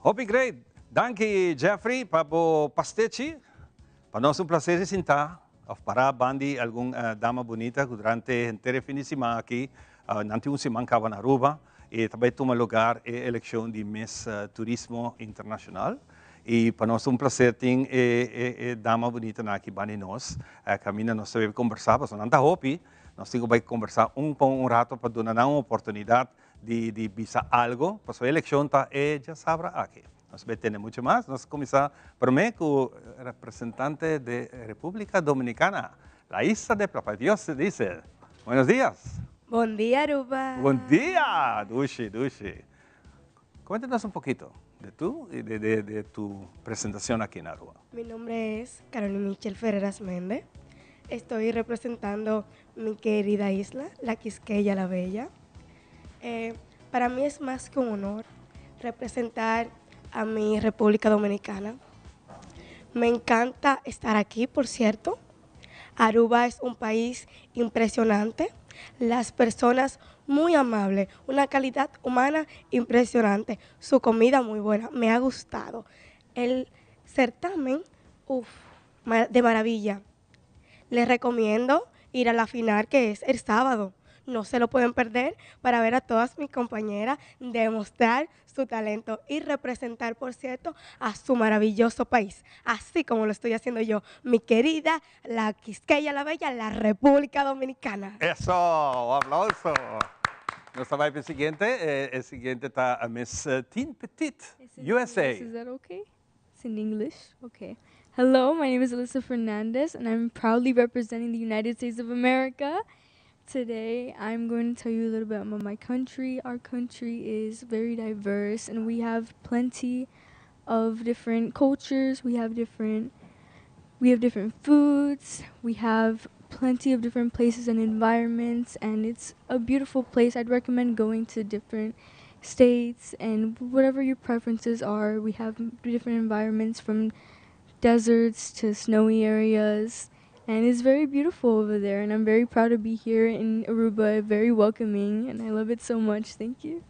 Hope great. Danke, Jeffrey, para pastechi. Para nós é um prazer sentar para bandi alguma dama bonita durante inteira fim de semana aqui. Nanti semana cava na Aruba e também toma lugar a eleição de Miss Turismo Internacional. E para nós é um prazer ter dama bonita aqui bandi nós. Caminha nós sabemos conversar, mas não está hope. Nós temos que conversar rato para dar uma oportunidade de bisa algo, para a eleição está já sabrá aqui. Nós vamos ter muito mais. Nós começamos primeiro com o representante da República Dominicana, la isla de Papá Dios se dice. Buenos días. Bom dia, Aruba. Bom dia, Dushi. Cuéntanos un poquito de tú y de tu presentación aquí en Aruba. Mi nombre es Carolina Michelle Ferreras Méndez. Estoy representando mi querida isla, la Quisqueya la Bella. Para mí es más que un honor representar a mi República Dominicana. Me encanta estar aquí, por cierto. Aruba es un país impresionante, las personas muy amables, una calidad humana impresionante, su comida muy buena, me ha gustado. El certamen, de maravilla. Les recomiendo ir a la final, que es el sábado. No se lo pueden perder, para ver a todas mis compañeras demostrar su talento y representar, por cierto, a su maravilloso país, así como lo estoy haciendo yo, mi querida, la Quisqueya la Bella, la República Dominicana. Eso, aplauso. Nuestra vibe siguiente, el siguiente está a Miss Tin Petit, USA. Is that okay? It's in English? Okay. Hello, my name is Alyssa Fernandez, and I'm proudly representing the United States of America. Today, I'm going to tell you a little bit about my country. Our country is very diverse, and we have plenty of different cultures. We have different foods. We have plenty of different places and environments, and it's a beautiful place. I'd recommend going to different states and whatever your preferences are. We have different environments from deserts to snowy areas, and it's very beautiful over there, and I'm very proud to be here in Aruba, very welcoming, and I love it so much. Thank you.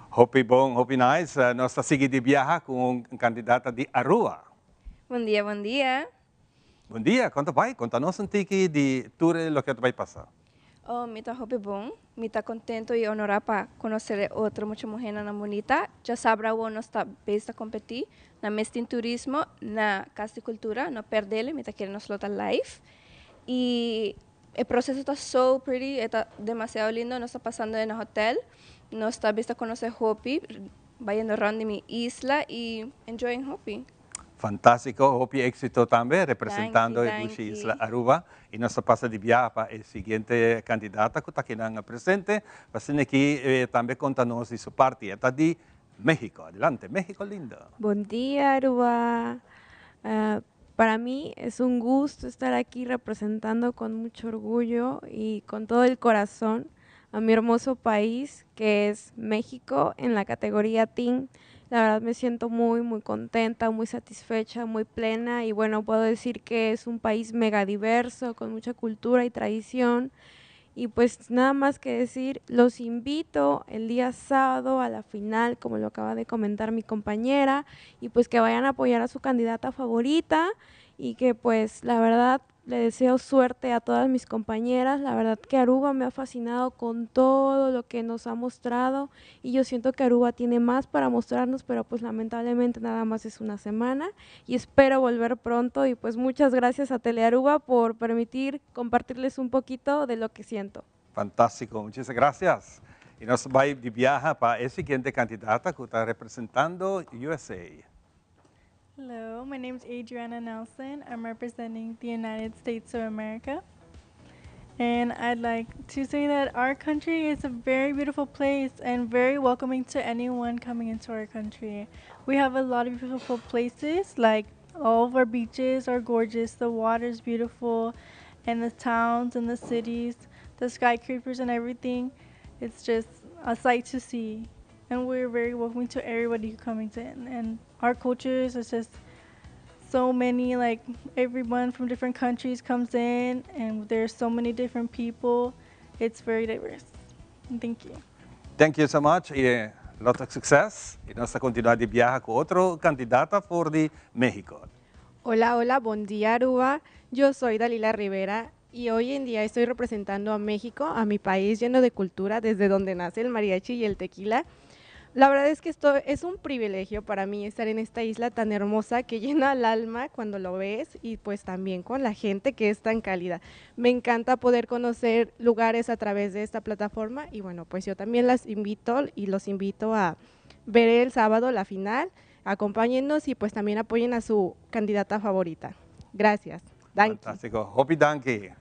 Hopi bom, hopi nice. Nuestra seguida viaja con candidata de Aruba. Bom dia, bom dia. Bom dia, conta vai, conta-nos um tiki de tudo o que vai passar. Oh, mita hopi bom, mita contento e honorada para conhecer outra muita mulher na bonita. Já sabe o nós está besta competir na mestin turismo, na casa de cultura, no perdele, mita querer nos lota live. E o processo está so pretty, está demasiado lindo, nós está passando no hotel, nós está besta conhecer Hopi, vayendo around de mi isla e enjoying Hopi. Fantástico, Hopi éxito también, representando a Isla Aruba. Y nos pasa de viaje para el siguiente candidata que está aquí presente. Va a ser aquí también contanos de su parte. Está de México. Adelante, México lindo. Buen día, Aruba. Para mí es un gusto estar aquí representando con mucho orgullo y con todo el corazón a mi hermoso país, que es México, en la categoría Teen. La verdad me siento muy, muy contenta, muy satisfecha, muy plena y bueno, puedo decir que es un país mega diverso, con mucha cultura y tradición. Y pues nada más que decir, los invito el día sábado a la final, como lo acaba de comentar mi compañera, y pues que vayan a apoyar a su candidata favorita y que pues la verdad le deseo suerte a todas mis compañeras. La verdad que Aruba me ha fascinado con todo lo que nos ha mostrado y yo siento que Aruba tiene más para mostrarnos, pero pues lamentablemente nada más es una semana y espero volver pronto y pues muchas gracias a Telearuba por permitir compartirles un poquito de lo que siento. Fantástico, muchas gracias. Y nos va de viaje para el siguiente candidata que está representando USA. Hello, my name is Adriana Nelson. I'm representing the United States of America. And I'd like to say that our country is a very beautiful place and very welcoming to anyone coming into our country. We have a lot of beautiful places, like all of our beaches are gorgeous, the water is beautiful, and the towns and the cities, the skyscrapers and everything. It's just a sight to see. And we're very welcoming to everybody coming in. And our cultures is just so many, like everyone from different countries comes in and there's so many different people. It's very diverse. Thank you. Thank you so much y lot of success. Y nos continuar de viaje con otro candidata por de México. Hola, hola, buen día Aruba. Yo soy Dalila Rivera y hoy en día estoy representando a México, a mi país lleno de cultura, desde donde nace el mariachi y el tequila. La verdad es que esto es un privilegio para mí estar en esta isla tan hermosa que llena el alma cuando lo ves y pues también con la gente que es tan cálida. Me encanta poder conocer lugares a través de esta plataforma y bueno, pues yo también los invito a ver el sábado la final. Acompáñennos y pues también apoyen a su candidata favorita. Gracias. Danke. Fantástico. Hopi danke.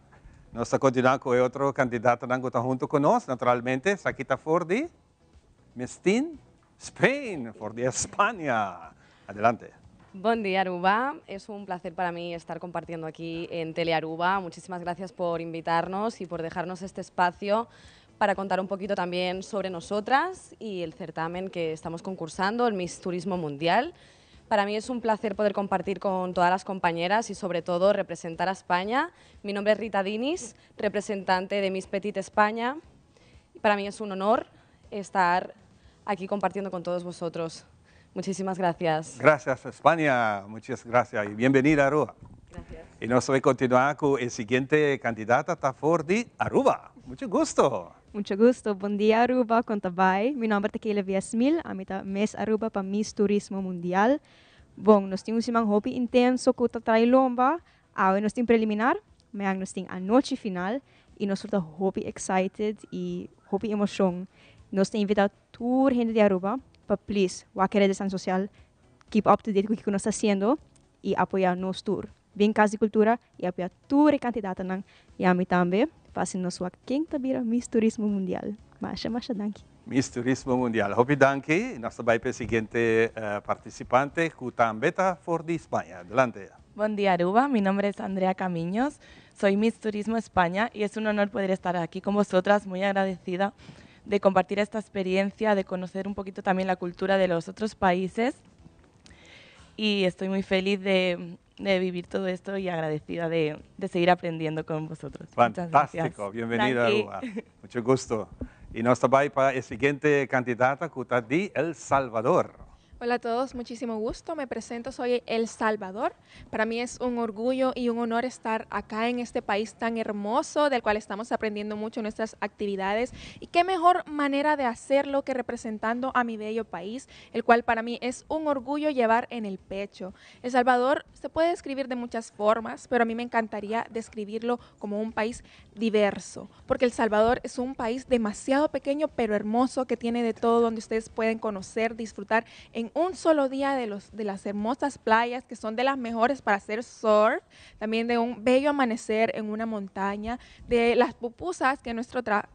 Nos continuamos con otro candidato que está junto con nosotros, naturalmente, Sakita Fordi. Mestín, Spain, por de España. Adelante. Buen día, Aruba. Es un placer para mí estar compartiendo aquí en Telearuba. Muchísimas gracias por invitarnos y por dejarnos este espacio para contar un poquito también sobre nosotras y el certamen que estamos concursando, el Miss Turismo Mundial. Para mí es un placer poder compartir con todas las compañeras y sobre todo representar a España. Mi nombre es Rita Dinis, representante de Miss Petit España. Para mí es un honor estar aquí compartiendo con todos vosotros. Muchísimas gracias. Gracias, España. Muchas gracias y bienvenida a Aruba. Gracias. Y nos voy a continuar con el siguiente candidata, Fordi Aruba. Mucho gusto. Mucho gusto. Bom dia, Aruba. Conta vai. Meu nome é Tequila Viasmil. A mita Miss Aruba para Miss Turismo Mundial. Bom, nós temos um hobby intenso que está trailomba. Agora nós temos preliminar, mas nós temos a noite final. E nós estamos hobby excited e hopi emoção. Nós te invitamos toda gente de Aruba para, please, qualquer redes social, keep up to date com o que nós está fazendo e apoiar nosso tour. Bem Casa de Cultura e apoiar toda a candidata nang e a mim também, fazendo nossa quinta vira Miss Turismo Mundial. Masha, danke. Miss Turismo Mundial. Hopi danke. Nós também para o seguinte participante, que também está fora de Espanha. Adelante. Buen día, Aruba. Mi nombre es Andrea Camiños. Soy Miss Turismo España y es un honor poder estar aquí con vosotras, muy agradecida de compartir esta experiencia, de conocer un poquito también la cultura de los otros países y estoy muy feliz de vivir todo esto y agradecida de seguir aprendiendo con vosotros. Fantástico. Bienvenida, Aruba. Mucho gusto. Y nos também para a seguinte candidata, que está de El Salvador. Hola a todos, muchísimo gusto. Me presento, soy El Salvador. Para mí es un orgullo y un honor estar acá en este país tan hermoso, del cual estamos aprendiendo mucho en nuestras actividades. Y qué mejor manera de hacerlo que representando a mi bello país, el cual para mí es un orgullo llevar en el pecho. El Salvador se puede describir de muchas formas, pero a mí me encantaría describirlo como un país diverso, porque El Salvador es un país demasiado pequeño, pero hermoso, que tiene de todo, donde ustedes pueden conocer, disfrutar en un solo día de las hermosas playas, que son de las mejores para hacer surf, también de un bello amanecer en una montaña, de las pupusas, que es nuestra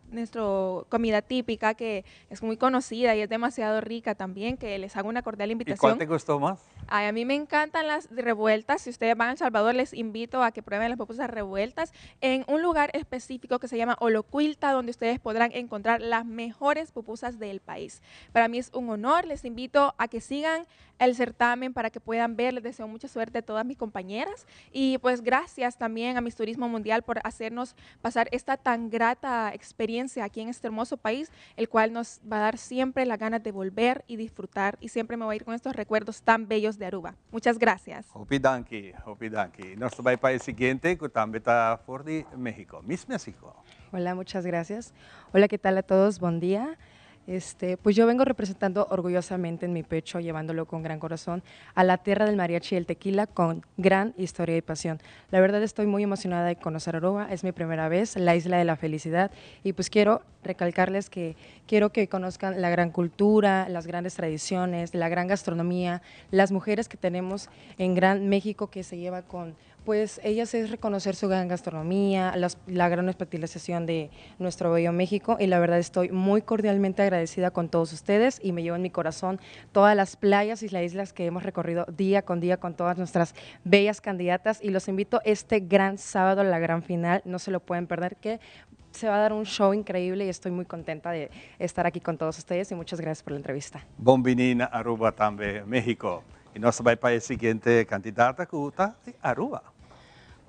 comida típica, que es muy conocida y es demasiado rica también, que les hago una cordial invitación. ¿Y cuál te gustó más? Ay, a mí me encantan las revueltas. Si ustedes van a El Salvador, les invito a que prueben las pupusas revueltas en un lugar específico que se llama Olocuilta, donde ustedes podrán encontrar las mejores pupusas del país. Para mí es un honor. Les invito a que sigan el certamen para que puedan ver. Les deseo mucha suerte a todas mis compañeras y pues gracias también a Miss Turismo Mundial por hacernos pasar esta tan grata experiencia aquí en este hermoso país, el cual nos va a dar siempre las ganas de volver y disfrutar, y siempre me voy a ir con estos recuerdos tan bellos de Aruba. Muchas gracias. Hopi danke, hopi danke. Nós também para o seguinte, que também está fora de México. Miss México. Hola, muchas gracias. Hola, ¿qué tal a todos? Buen día. Pues yo vengo representando orgullosamente en mi pecho, llevándolo con gran corazón a la tierra del mariachi y el tequila con gran historia y pasión. La verdad estoy muy emocionada de conocer Aruba, es mi primera vez, la isla de la felicidad, y pues quiero recalcarles que quiero que conozcan la gran cultura, las grandes tradiciones, la gran gastronomía, las mujeres que tenemos en Gran México, que se lleva con, pues ellas es reconocer su gran gastronomía, la gran especialización de nuestro bello México, y la verdad estoy muy cordialmente agradecida con todos ustedes y me llevo en mi corazón todas las playas y las islas que hemos recorrido día con todas nuestras bellas candidatas, y los invito este gran sábado a la gran final, no se lo pueden perder, que se va a dar un show increíble y estoy muy contenta de estar aquí con todos ustedes y muchas gracias por la entrevista. Bombinina Aruba também, México. E nós vai para a seguinte candidata, que está de Aruba.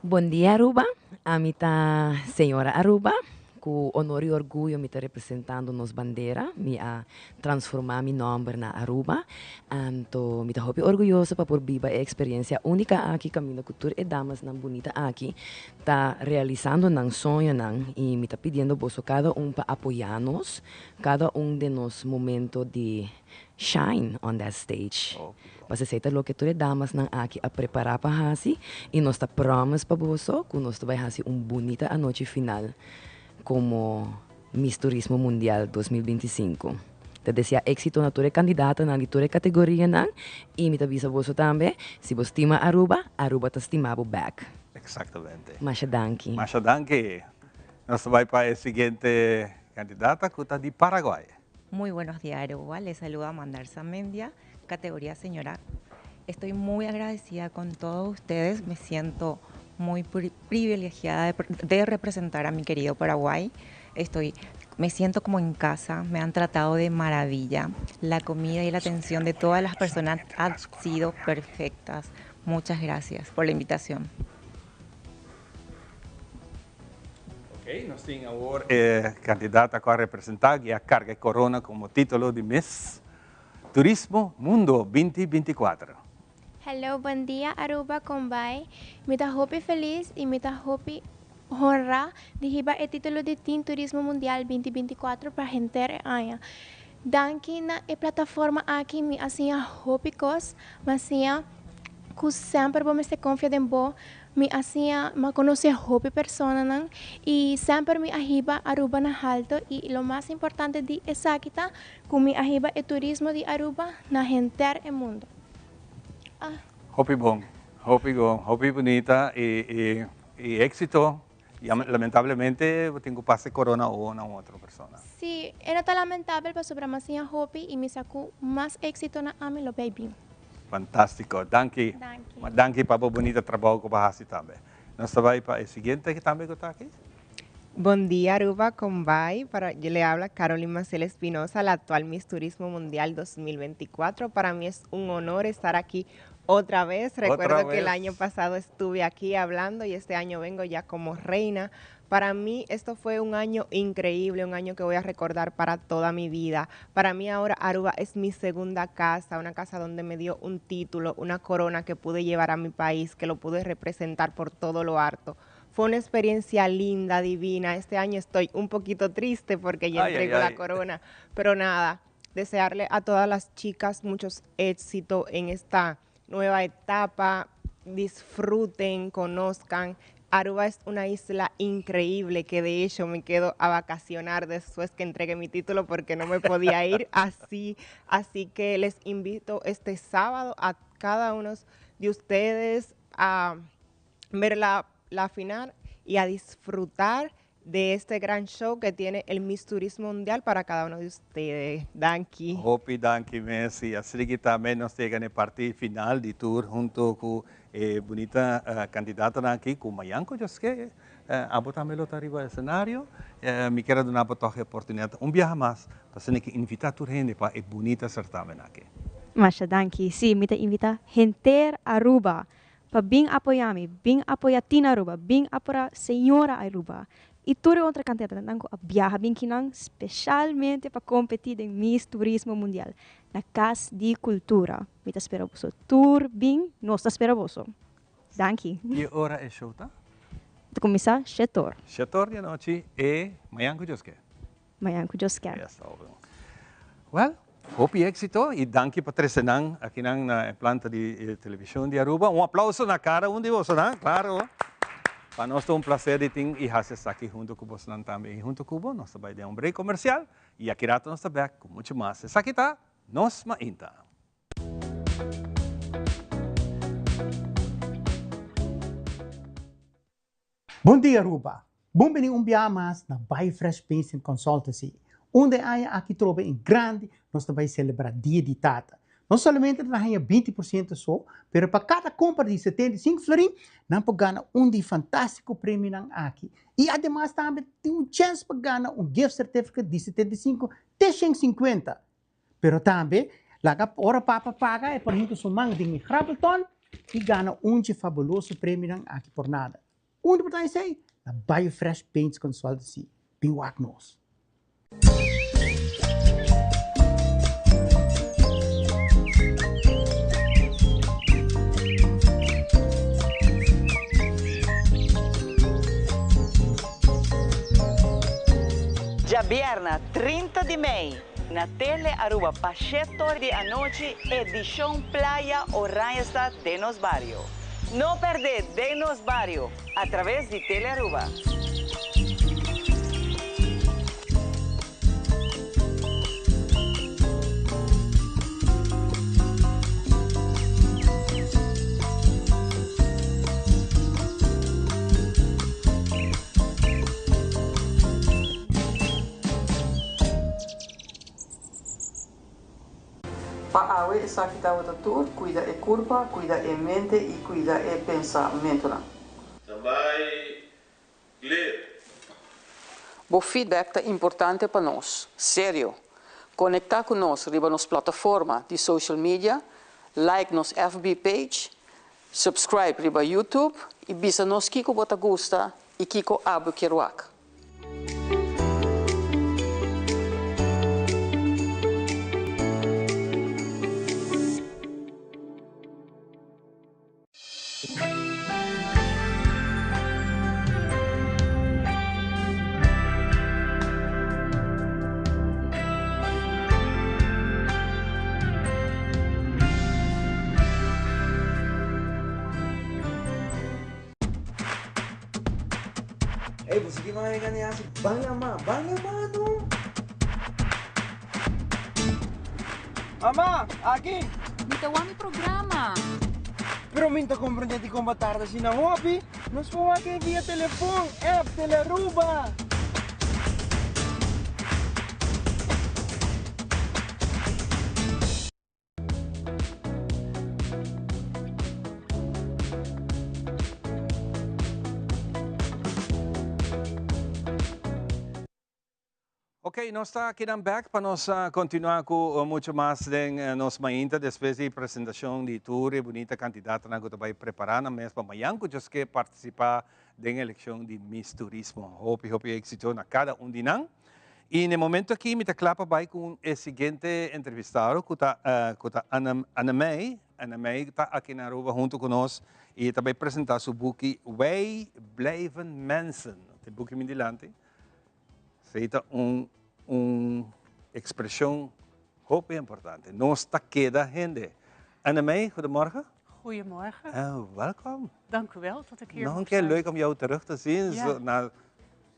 Buen día, Aruba. A mí está señora Aruba, con honor y orgullo me está representando nos bandera, me ha transformado mi nombre na Aruba. Anto me está orgulloso para por viva experiencia única aquí, Camino Cultura e Damas nan bonita aquí. Está realizando nan sonho nan y me está pidiendo vos cada para apoyarnos, cada de nos momentos de shine on that stage. Você aceita lo que tu damas nan aqui a preparar para hasi e nós está promise para você que nós vai hasi bonita a noite final como Miss Turismo Mundial 2025. Te deseja éxito na tua candidata na tua categoria nan e me avisa você também, se você estima Aruba, Aruba te estimava back. Exatamente. Masha danke. Masha danke. Nós vai para a seguinte candidata, que está de Paraguay. Muy buenos días, Aruba. Les saluda Mandar Samendia, categoría señora. Estoy muy agradecida con todos ustedes. Me siento muy privilegiada de representar a mi querido Paraguay. Me siento como en casa. Me han tratado de maravilla. La comida y la atención de todas las personas han sido perfectas. Muchas gracias por la invitación. Nós temos agora candidata a representar e a carga corona como título de Miss Turismo Mundo 2024. Hello, buen día Aruba Combay. Me está hopi feliz y me está hopi honra de receber el título de Team Turismo Mundial 2024 para gente aña. Danke na plataforma aqui me assim hopi cos, mas assim que sempre vou me se confiar em bo me conocí a hopi persona y siempre me ahiba Aruba na alto y lo más importante de esa kita que me ahiba el turismo de Aruba na gente el mundo. Hopi bom, hopi bonita y éxito. Y lamentablemente tengo pase corona o una u otra persona. Sí, era tan lamentable, pero sobre más hopi y me sacó más éxito na ami lo baby. Fantástico, danke. Danke para o bonito trabalho que você também. Nós vamos para el siguiente que también está aquí. Buen día, Aruba, Combay. Yo le habla Carolina Marcela Espinosa, la actual Miss Turismo Mundial 2024. Para mí es un honor estar aquí otra vez. Recuerdo que el año pasado estuve aquí hablando y este año vengo ya como reina. Para mí esto fue un año increíble, un año que voy a recordar para toda mi vida. Para mí ahora Aruba es mi segunda casa, una casa donde me dio un título, una corona que pude llevar a mi país, que lo pude representar por todo lo alto. Fue una experiencia linda, divina. Este año estoy un poquito triste porque ya entrego la corona, pero nada, desearle a todas las chicas muchos éxitos en esta nueva etapa. Disfruten, conozcan. Aruba es una isla increíble que de hecho me quedo a vacacionar después que entregué mi título porque no me podía ir así. Así que les invito este sábado a cada uno de ustedes a ver la final y a disfrutar de este gran show que tiene el Miss Turismo Mundial para cada uno de ustedes. Danke. Hopi, danke, Messi. Así que también nos llega en el partido final de tour junto con bonita candidata aqui, com Mayanko, just que abo também lo arriba do cenário. Me quero dar uma oportunidade, viaje mais, para que invitar a gente para a bonita certamen aqui. Masha, danke. Sí, me te invita gente Aruba para bem apoiar-me, bem apoiar Tina Aruba, bem apoiar Senhora Aruba. E toda outra candidata a viajar bem kinang, especialmente para competir em Miss Turismo Mundial, na Casa de Cultura. Me te espero você. Tour bem, nós te espero você. Danke. Que hora é show, tá? De começar, 7h. 7h da noite e Mayanko Joske. Mayanko Joske. Well, hope éxito e danke para Tresenang aqui na planta de televisão de Aruba. Aplauso na cara de você, né? Claro. Para nós é prazer de ter e hacer aqui junto com você também. E junto com você, nós vamos dar break comercial e aqui rato nós estamos com muito mais. Essa aqui está, Nos Mainta. Bom dia, Aruba. Bem-vindo dia mais na Buy Fresh Paints Consultancy, onde aqui trova em grande, nós vamos celebrar Dia de Tata. Não somente nós ganhamos 20% só, mas para cada compra de 75 florim, nós podemos ganhar fantástico prêmio aqui. E, ademais, também tem chance para ganhar gift certificate de 75 até 150. Mas também, a hora para pagar é, por exemplo, sumang de Grappleton e ganha fabuloso prêmio aqui por nada. Onde para dizer? Na Biofresh Paints Consultancy. Biwak nos. Viernes 30 de maio, na Tele Aruba, Pachetor de Anoche, edição Playa Oranhesta de Nos Barrio. Não perder de Nos Barrio, através de Tele Aruba. Para awe essa que está o tour, cuida a curva, cuida a mente e cuida o pensamento. Também ler. O feedback é importante para nós, sério. Conectar com nós riba nas plataformas de social media, like nos FB page, subscribe riba YouTube e bisa nos kiko bota gusta e kiko abo kiruak. pues sige mga ganyan si Bangama no? Mama, aqui! Mitawa mi programa. Pero minta comprendente com batarda si na hobby. Nos vamos aqui via telefone, app Telearuba. Ok, nós está aqui na back para nós continuar com muito mais de nos mainta depois da apresentação de tour e bonita candidata na que vai preparar na mesma manhã que just que participar da eleição de Miss Turismo. Hope êxito na cada de nós. E no momento aqui me clapa vai com o seguinte entrevistado que está Ana May. Ana May está aqui na Aruba junto conosco e também apresentar seu book Wij blijven mensen. O book me dilante. Feita expressão hoop importante. Nós está queda gente. Anna May, goedemorgen. Goedemorgen. Welkom. Dank u wel dat ik hier Nog een keer leuk om jou terug te zien. Ja. Zo, na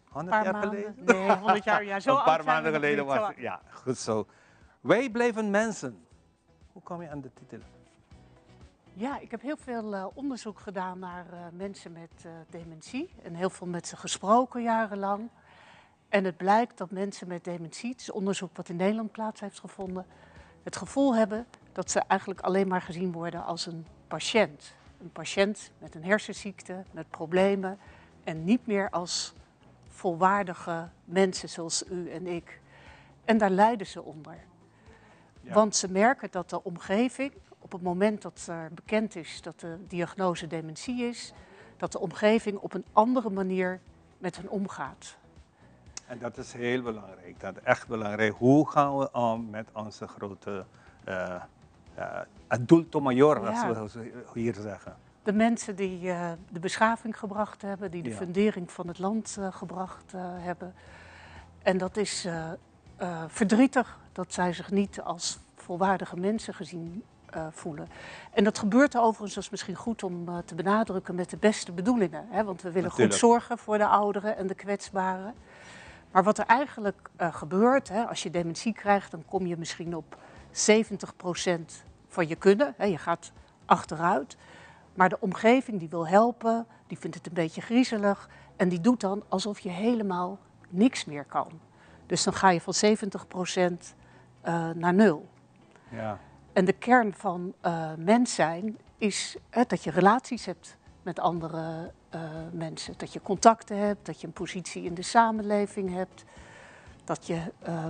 100 jaar geleden? Nee, 100 jaar. Ja, zo een paar oud zijn maanden we nog geleden niet, was zo. het. Ja, goed zo. Wij blijven mensen. Hoe kom je aan de titel? Ja, ik heb heel veel onderzoek gedaan naar mensen met dementie. En heel veel met ze gesproken jarenlang. En het blijkt dat mensen met dementie, het is onderzoek wat in Nederland plaats heeft gevonden, het gevoel hebben dat ze eigenlijk alleen maar gezien worden als een patiënt. Een patiënt met een hersenziekte, met problemen en niet meer als volwaardige mensen zoals u en ik. En daar lijden ze onder. Ja. Want ze merken dat de omgeving, op het moment dat er bekend is dat de diagnose dementie is, dat de omgeving op een andere manier met hen omgaat. En dat is heel belangrijk, dat is echt belangrijk. Hoe gaan we om met onze grote adulto mayor, als we hier zeggen. De mensen die de beschaving gebracht hebben, die de fundering van het land gebracht hebben. En dat is verdrietig dat zij zich niet als volwaardige mensen gezien voelen. En dat gebeurt overigens, dat is misschien goed om te benadrukken, met de beste bedoelingen. Hè? Want we willen goed zorgen voor de ouderen en de kwetsbaren. Maar wat er eigenlijk gebeurt, hè, als je dementie krijgt, dan kom je misschien op 70% van je kunnen. Hè, je gaat achteruit. Maar de omgeving die wil helpen, die vindt het een beetje griezelig. En die doet dan alsof je helemaal niks meer kan. Dus dan ga je van 70% naar 0. Ja. En de kern van mens zijn is dat je relaties hebt met andere mensen. Dat je contacten hebt, dat je een positie in de samenleving hebt, dat je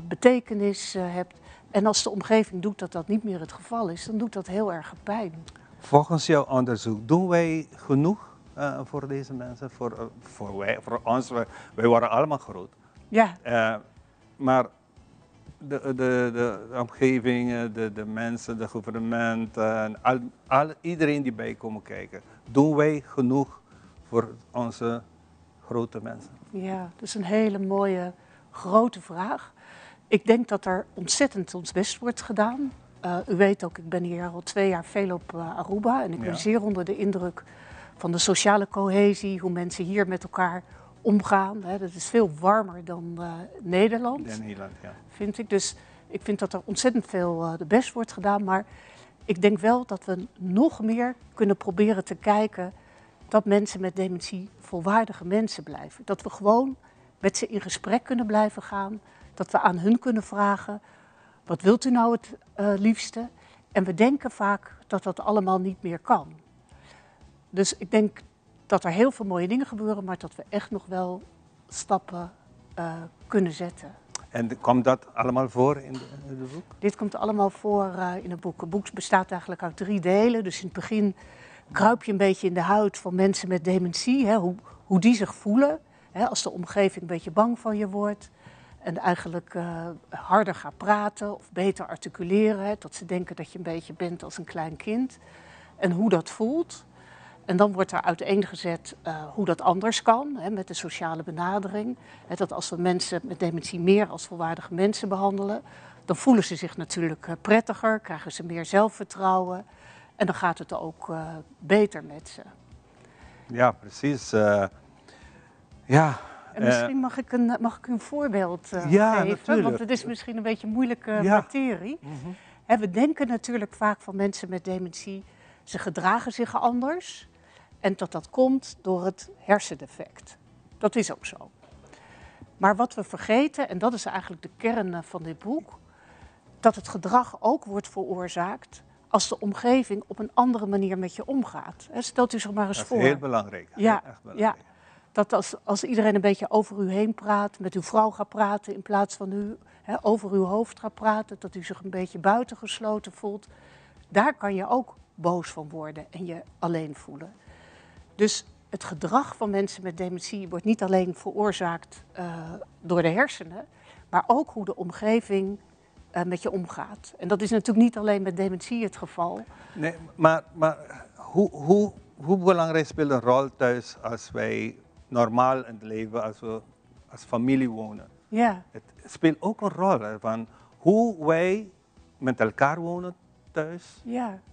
betekenis hebt. En als de omgeving doet dat dat niet meer het geval is, dan doet dat heel erg pijn. Volgens jouw onderzoek, doen wij genoeg voor deze mensen? Voor ons, wij waren allemaal groot. Ja. Maar de omgeving, de mensen, de gouvernement, iedereen die bij komen kijken, doen wij genoeg voor onze grote mensen? Ja, dat is een hele mooie, grote vraag. Ik denk dat er ontzettend ons best wordt gedaan. U weet ook, ik ben hier al 2 jaar veel op Aruba en ik ben zeer onder de indruk van de sociale cohesie, hoe mensen hier met elkaar omgaan. Hè. Dat is veel warmer dan Nederland, vind ik. Dus ik vind dat er ontzettend veel de best wordt gedaan. Maar ik denk wel dat we nog meer kunnen proberen te kijken dat mensen met dementie volwaardige mensen blijven. Dat we gewoon met ze in gesprek kunnen blijven gaan. Dat we aan hun kunnen vragen, wat wilt u nou het liefste? En we denken vaak dat dat allemaal niet meer kan. Dus ik denk dat er heel veel mooie dingen gebeuren, maar dat we echt nog wel stappen kunnen zetten. En komt dat allemaal voor in het boek? Dit komt allemaal voor in het boek. Het boek bestaat eigenlijk uit 3 delen. Dus in het begin kruip je een beetje in de huid van mensen met dementie. Hè, hoe die zich voelen. Hè, als de omgeving een beetje bang van je wordt. En eigenlijk harder gaat praten of beter articuleren. Hè, dat ze denken dat je een beetje bent als een klein kind. En hoe dat voelt. En dan wordt er uiteengezet hoe dat anders kan, hè, met de sociale benadering. Hè, dat als we mensen met dementie meer als volwaardige mensen behandelen, dan voelen ze zich natuurlijk prettiger, krijgen ze meer zelfvertrouwen. En dan gaat het ook beter met ze. Ja, precies. En misschien mag ik u een voorbeeld geven, natuurlijk. want het is misschien een beetje een moeilijke materie. We denken natuurlijk vaak van mensen met dementie, ze gedragen zich anders. En dat komt door het hersendefect. Dat is ook zo. Maar wat we vergeten, en dat is eigenlijk de kern van dit boek, dat het gedrag ook wordt veroorzaakt als de omgeving op een andere manier met je omgaat. Stelt u zich maar eens voor. Dat is heel belangrijk. Ja, echt belangrijk. Ja. Dat als iedereen een beetje over u heen praat, met uw vrouw gaat praten in plaats van u over uw hoofd gaat praten, dat u zich een beetje buitengesloten voelt, daar kan je ook boos van worden en je alleen voelen. Dus het gedrag van mensen met dementie wordt niet alleen veroorzaakt door de hersenen, maar ook hoe de omgeving met je omgaat. En dat is natuurlijk niet alleen met dementie het geval. Nee, maar hoe belangrijk speelt een rol thuis als wij normaal in het leven, als we als familie wonen? Ja. Het speelt ook een rol van hoe wij met elkaar wonen thuis,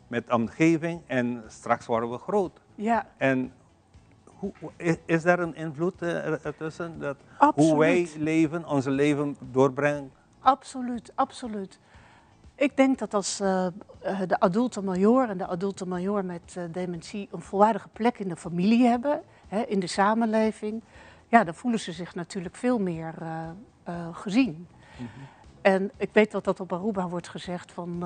met de omgeving en straks worden we groot. Ja. En is daar een invloed ertussen? Dat Absoluut. Hoe wij leven, onze leven doorbrengen? Absoluut, absoluut. Ik denk dat als de adulten major en de adulten major met dementie een volwaardige plek in de familie hebben, in de samenleving, dan voelen ze zich natuurlijk veel meer gezien. En ik weet dat op Aruba wordt gezegd van,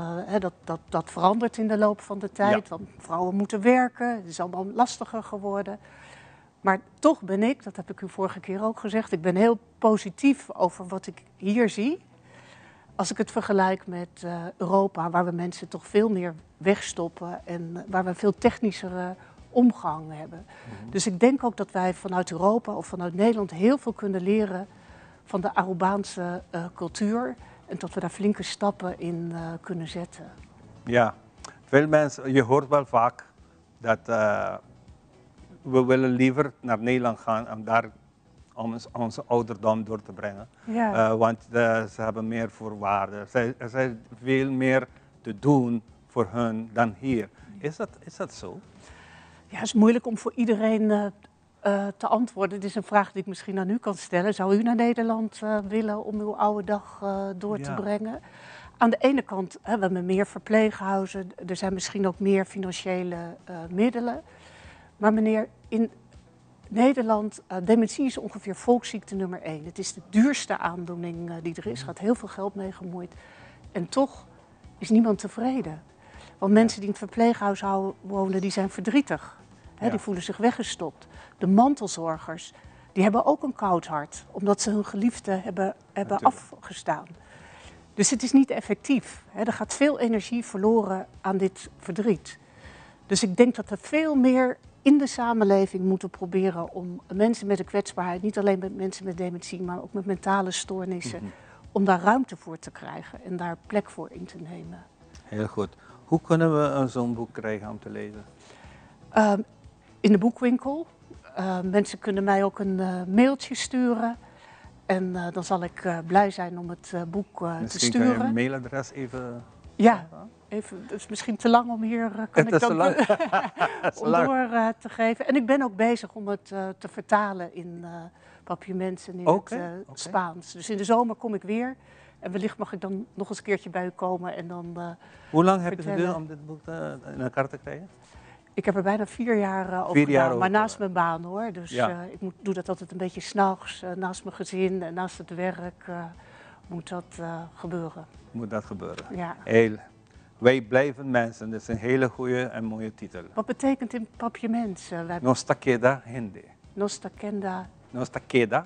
dat verandert in de loop van de tijd. Want vrouwen moeten werken, het is allemaal lastiger geworden. Maar toch ben ik, dat heb ik u vorige keer ook gezegd, ik ben heel positief over wat ik hier zie. Als ik het vergelijk met Europa, waar we mensen toch veel meer wegstoppen en waar we een veel technischere omgang hebben. Dus ik denk ook dat wij vanuit Europa of vanuit Nederland heel veel kunnen leren van de Arubaanse cultuur. En dat we daar flinke stappen in kunnen zetten. Ja, veel mensen, je hoort wel vaak dat we willen liever naar Nederland gaan om daar onze ouderdom door te brengen. Ja. Want ze hebben meer voorwaarden. Er zijn veel meer te doen voor hun dan hier. Is dat zo? Ja, het is moeilijk om voor iedereen te antwoorden. Het is een vraag die ik misschien aan u kan stellen. Zou u naar Nederland willen om uw oude dag door te brengen? Aan de ene kant we hebben meer verpleeghuizen. Er zijn misschien ook meer financiële middelen. Maar meneer, in Nederland, dementie is ongeveer volksziekte nummer 1. Het is de duurste aandoening die er is. Er gaat heel veel geld mee gemoeid. En toch is niemand tevreden. Want mensen die in het verpleeghuis wonen, die zijn verdrietig. Die voelen zich weggestopt. De mantelzorgers, die hebben ook een koud hart. Omdat ze hun geliefde hebben afgestaan. Dus het is niet effectief. Er gaat veel energie verloren aan dit verdriet. Dus ik denk dat we veel meer in de samenleving moeten proberen om mensen met een kwetsbaarheid, niet alleen met mensen met dementie, maar ook met mentale stoornissen, om daar ruimte voor te krijgen en daar plek voor in te nemen. Heel goed. Hoe kunnen we zo'n boek krijgen om te lezen? In de boekwinkel. Mensen kunnen mij ook een mailtje sturen. En dan zal ik blij zijn om het boek te sturen. Misschien kan je een mailadres even... Ja, even, het is misschien te lang om hier door te geven. En ik ben ook bezig om het te vertalen in Papiaments en in het Spaans. Dus in de zomer kom ik weer. En wellicht mag ik dan nog eens een keertje bij u komen en dan Hoe lang heb je geduurd om dit boek in elkaar te krijgen? Ik heb er bijna 4 jaar over gedaan, maar naast mijn baan hoor. Dus ik doe dat altijd een beetje 's nachts, naast mijn gezin en naast het werk moet dat gebeuren. Moet dat gebeuren. Ja. Wij blijven mensen, dat is een hele goede en mooie titel. Wat betekent in Papiaments? Nosta queda hende. Nosta queda.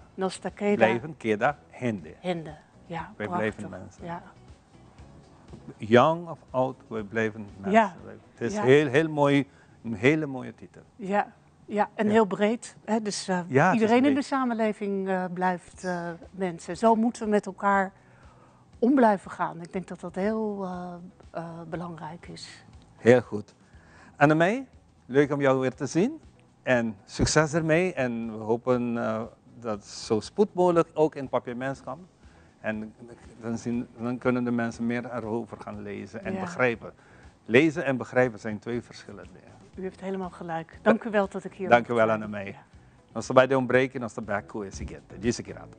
Blijven, queda, hende. Hende, ja, wij prachtig. blijven mensen. Ja. Young of oud, wij blijven mensen. Ja. Het is heel mooi, een hele mooie titel. Ja, en heel breed. Hè? Dus iedereen in de samenleving blijft mensen. Zo moeten we met elkaar om blijven gaan. Ik denk dat dat heel belangrijk is. Heel goed. Annemij, leuk om jou weer te zien. En succes ermee. En we hopen dat het zo spoed mogelijk ook in Papiaments komt. En dan kunnen de mensen meer erover gaan lezen en begrijpen. Lezen en begrijpen zijn 2 verschillende dingen. U heeft helemaal gelijk. Dank u wel dat ik hier Dank u wel, Annemij. Nós vamos dar break e nós estamos back com o seguinte. Diz aqui, Rato.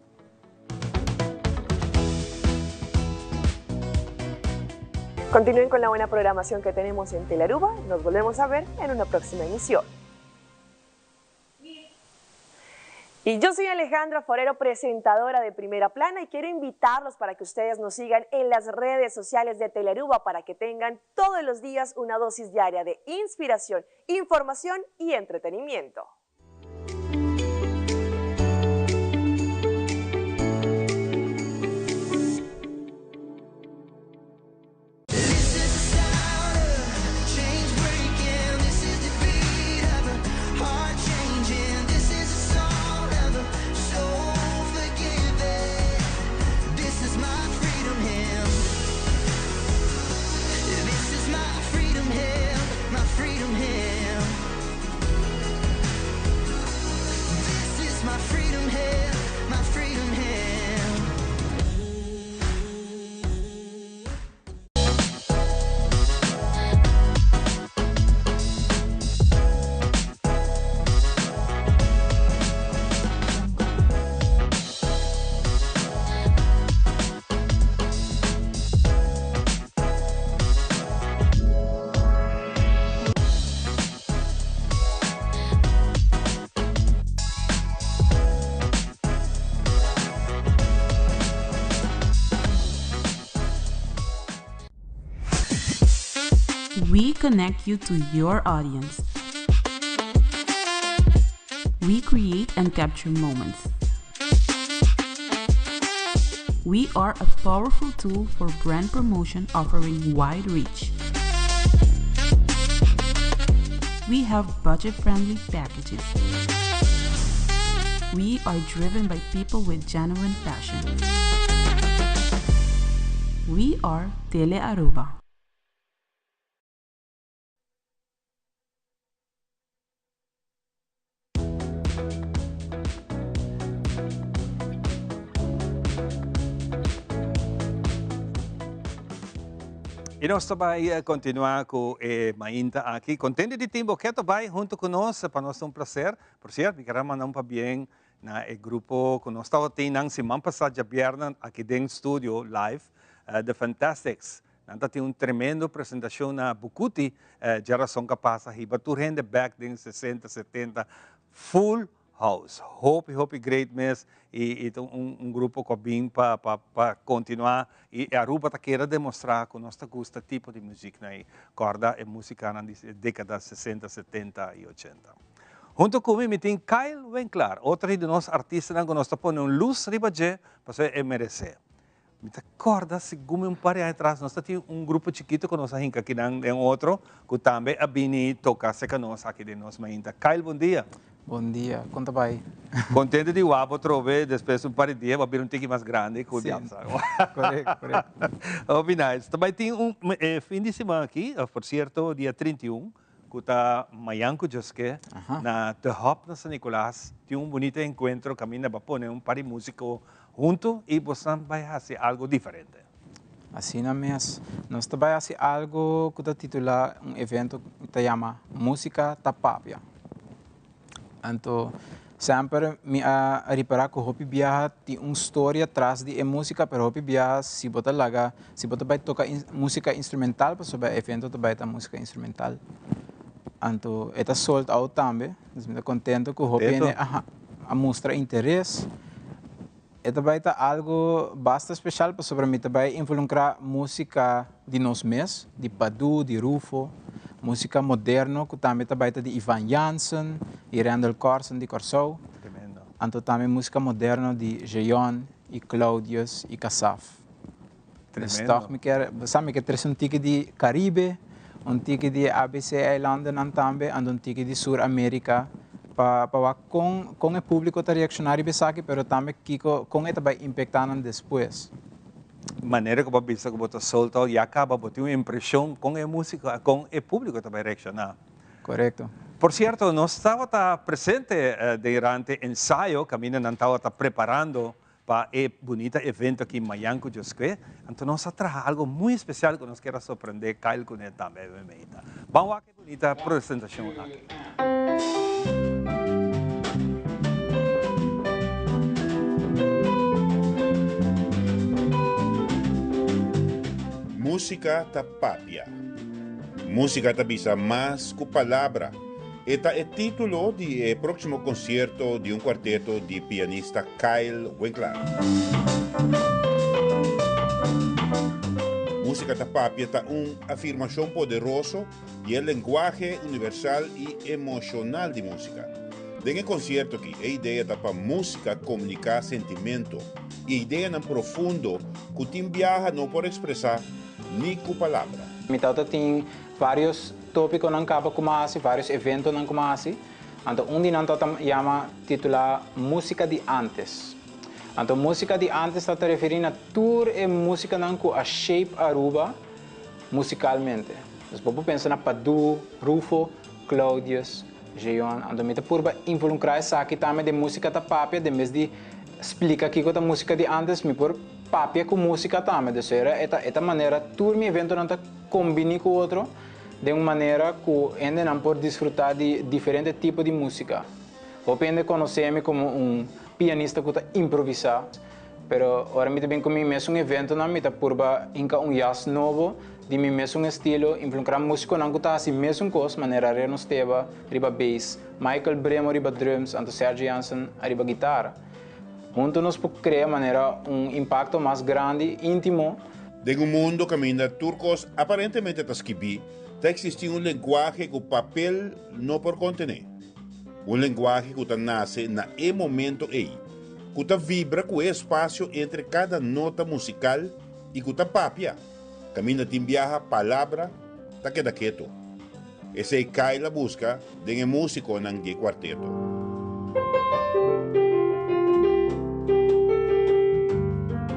Continúen con la buena programación que tenemos en Telearuba. Nos volvemos a ver en una próxima emisión. Y yo soy Alejandra Forero, presentadora de Primera Plana, y quiero invitarlos para que ustedes nos sigan en las redes sociales de Telearuba para que tengan todos los días una dosis diaria de inspiración, información y entretenimiento. We connect you to your audience. We create and capture moments. We are a powerful tool for brand promotion offering wide reach. We have budget-friendly packages. We are driven by people with genuine passion. We are Telearuba. E nós também continuar com Mainta aqui. Contente de tempo que vai junto conosco, para nós é um prazer. Por certo, quero mandar para bem na grupo que nós estávamos tendo semana passada, viernes, aqui dentro do estúdio live, The Fantastics. Nós temos uma tremenda apresentação na Bucuti, geração que passa aí, para tu rende back em 60, 70, full house. Hope great mess e grupo que vem para continuar e a Aruba está querendo demonstrar que nós gosta tipo de música na corda e música na década 60, 70 e 80. Junto comigo tem Kyle Winkler, outro de nós artistas que nós está pondo luz riba de para você merecer. Me acorda, segundo um par de atrás, nós temos grupo chiquito que nós ainda aqui em outro que também a Bini toca se que nós aqui de nós ainda. Kyle, bom dia. Bom dia, conta vai. Contente de outra vez, depois de um par de dias, vai vir um tique mais grande. Correto. Oh, nice. Também tem fim de semana aqui, por certo, dia 31, que está Mayanco Josque, na The Hop na San Nicolás. Tem bonito encontro, caminha para pôr par de músico junto e você vai fazer algo diferente. Assim na mes, nós também fazer algo que está titulado evento que se chama Música Tapapia. Então, sempre me a reparar que o Hopi Biaha tem uma história atrás de música, mas o Hopi Biaha, se você vai tocar música instrumental, para o evento também tem música instrumental. Então, é sold out também. Estou contente que o Hopi a mostrar interesse. E também está algo bastante especial, para mim também involucrar música de nós mesmos, de Padu, de Rufo. Música moderna, que também está de Ivan Janssen e Randall Carson de Corsou. Tremendo. Então também música moderna de Jeon e Claudius e Kassaf. Tremendo. Sabe que tem um tique de Caribe, um tique de ABC Islanden também, e um tique de Sur América. Para com o público está reaccionar e pensar, mas também com ele vai impactar depois. Maneira que você pensa que você solta e acaba por ter uma impressão com a música, com o público também reaccionar. Correto. Por certo, nós estávamos presente durante o ensaio, que a minha não estava preparando para o bonito evento aqui em Mayanco Josque. Então, nós trazemos algo muito especial que nós queremos surpreender Kyle com ele também. Vamos lá, que bonita apresentação aqui. música tapapia. Música tabisa más que palabra. Este é o título do próximo concerto de quarteto de pianista Kyle Winkler. Música tapapia é afirmação poderosa e linguagem universal e emocional de música. Nesse concerto aqui, a ideia é para música comunicar sentimento. E a ideia é profundo que tem viaja não por expressar nem com palavra. Mitad tem vários tópicos não capa como assim, vários eventos não como assim. Então, não chama titular música de antes. Então, música de antes está referindo a toda a música não que a shape Aruba musicalmente. Então, você pensa na Padu, Rufo, Claudius, Jeon. Então, me purba involucrar essa aqui também de música da papia, de vez de explicar aqui com a música de antes, me por papia com música também. De ser esta maneira, todo meu evento não está combinando com o outro, de uma maneira que ainda não pode desfrutar de diferentes tipos de música. Eu ainda conhecer-me como pianista que está improvisar, mas agora me também comigo mesmo evento não me está purba inca jazz novo, de mim mesmo estilo, involucrar músico não que está assim mesmo coisa, maneira Reno Steva, riba bass, Michael Bremo riba drums, Anto Sergio Jansen riba guitarra. Juntos nós podemos criar maneira impacto mais grande, íntimo. De um mundo caminha turcos aparentemente tasquibi, está existindo linguagem que o papel não pode contener. Linguagem que nasce na momento aí, que vibra com o espaço entre cada nota musical e que papia. Caminha tem viaja palavra, tá queda quieto. Esse é cai la busca de um músico nang quarteto.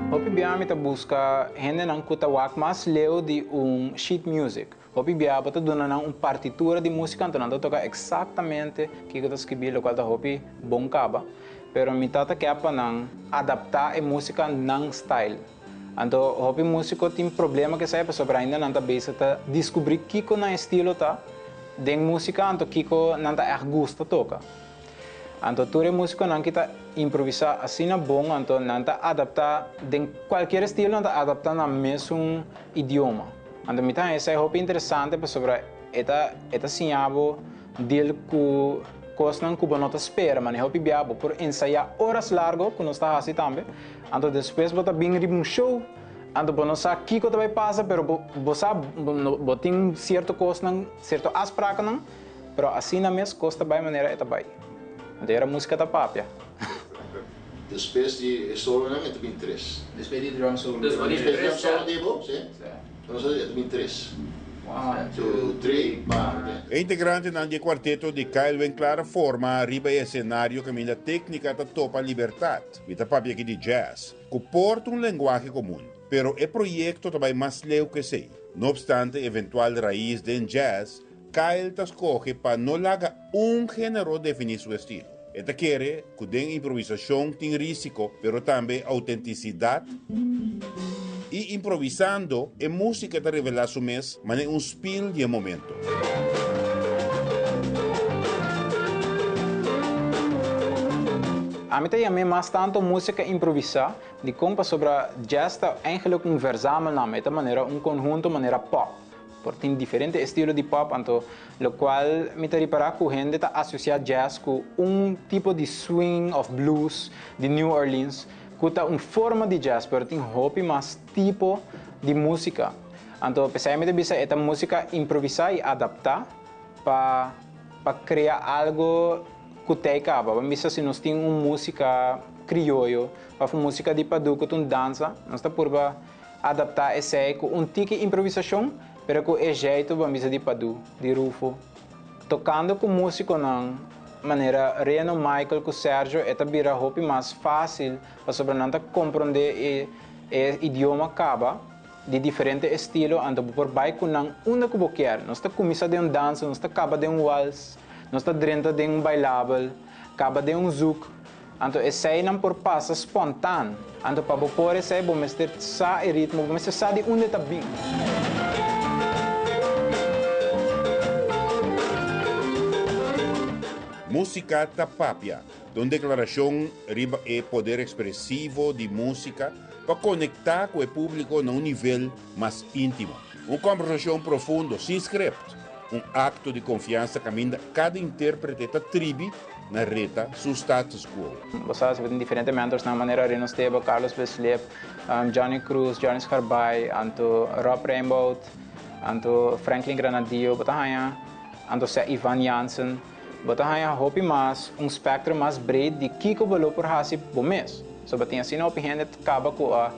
Hopi biami ta busca gente nang kuta wak mas leo de sheet music. Hopi biami bota dona nang partitura de música, então não toca exatamente que eu escrevi, lo qual ta hopi bom caba, pero mi tata kepa nang adaptar a música nang style. Então hopi músico tem problema que sai sobre ainda não ta base ta descobrir kiko na estilo ta de música, então kiko não ta gusta toca. Então todo músico não kita improvisar assim na bom, então não ta adaptar de qualquer estilo, não ta adaptar na mesmo idioma. Então, então, essa é muito interessante sobre esta sinhabo deal com coisas que não te espera, mas é muito biabo por ensaiar horas largas, que não está assim também. Então, depois você vem um show, então você não sabe o que vai passar, mas você sabe, você tem certa coisa, certo aspecto, mas assim na mesma coisa vai maneira esta vai. Então, era música da papia. Depois de solo, é também 3. Depois de drum solo. Depois de drum solo, devo, sim? Não sei, é também 3. 1, 2, 3, A integrante do quarteto de Kyle Winkler forma arriba o cenário que a técnica da topa liberdade, e da papia aqui de jazz, que porta linguagem comum. Pero o projeto também mais leu que sei. No obstante, eventual raiz de jazz, Kyle te escoge para não largar gênero definir seu estilo. Esta quer que den improvisação tem risco, pero também autenticidade. E improvisando, a música te revela su mes, mas é spiel de momento. A mim também mais tanto música improvisar, de como sobre jazz está eigenlijk verzamel de maneira conjunto, maneira pop. Porque tem diferentes estilos de pop, então, lo qual me te reparar que a gente está associado jazz com tipo de swing of blues de New Orleans, que tem forma de jazz, mas tem mais tipo de música. Então, precisamente bisa esta música improvisar e adaptar para criar algo que tem acaba. Bisa se nós temos música criollo, para música de padu que tem dança, nós está por adaptar esse com tique improvisação, pero com o jeito bisa de padu, de Rufo, tocando com músico não maneira Reno, Michael, com Sergio, esta vira hopi mais fácil para sobre não compreender o idioma acaba de diferentes estilos, então por vai com não uma que quer. Nós está começa de dança, nós está acaba de waltz, nós está dentro de bailável, acaba de zouk. Então esse aí não por passa espontâneo. Então para por esse aí vamos ter sa ritmo, vamos ter sa de onde está bem. Música tapapia, uma declaração riba o poder expressivo de música para conectar com o público num nível mais íntimo. Uma conversação profunda, sem script. Um acto de confiança que cada intérprete atribui na reta seu status quo. Vocês veem diferentes mentores na maneira de nós ter Carlos Beslep, Johnny Cruz, Johnny Scarbay, anto Rob Rainbow, anto Franklin Granadillo, botahaya, anto Ivan Jansen, botahaya hopi mas espectro mais breed de Kiko balo por hasi bomes. So batinha assim na opinião acaba com a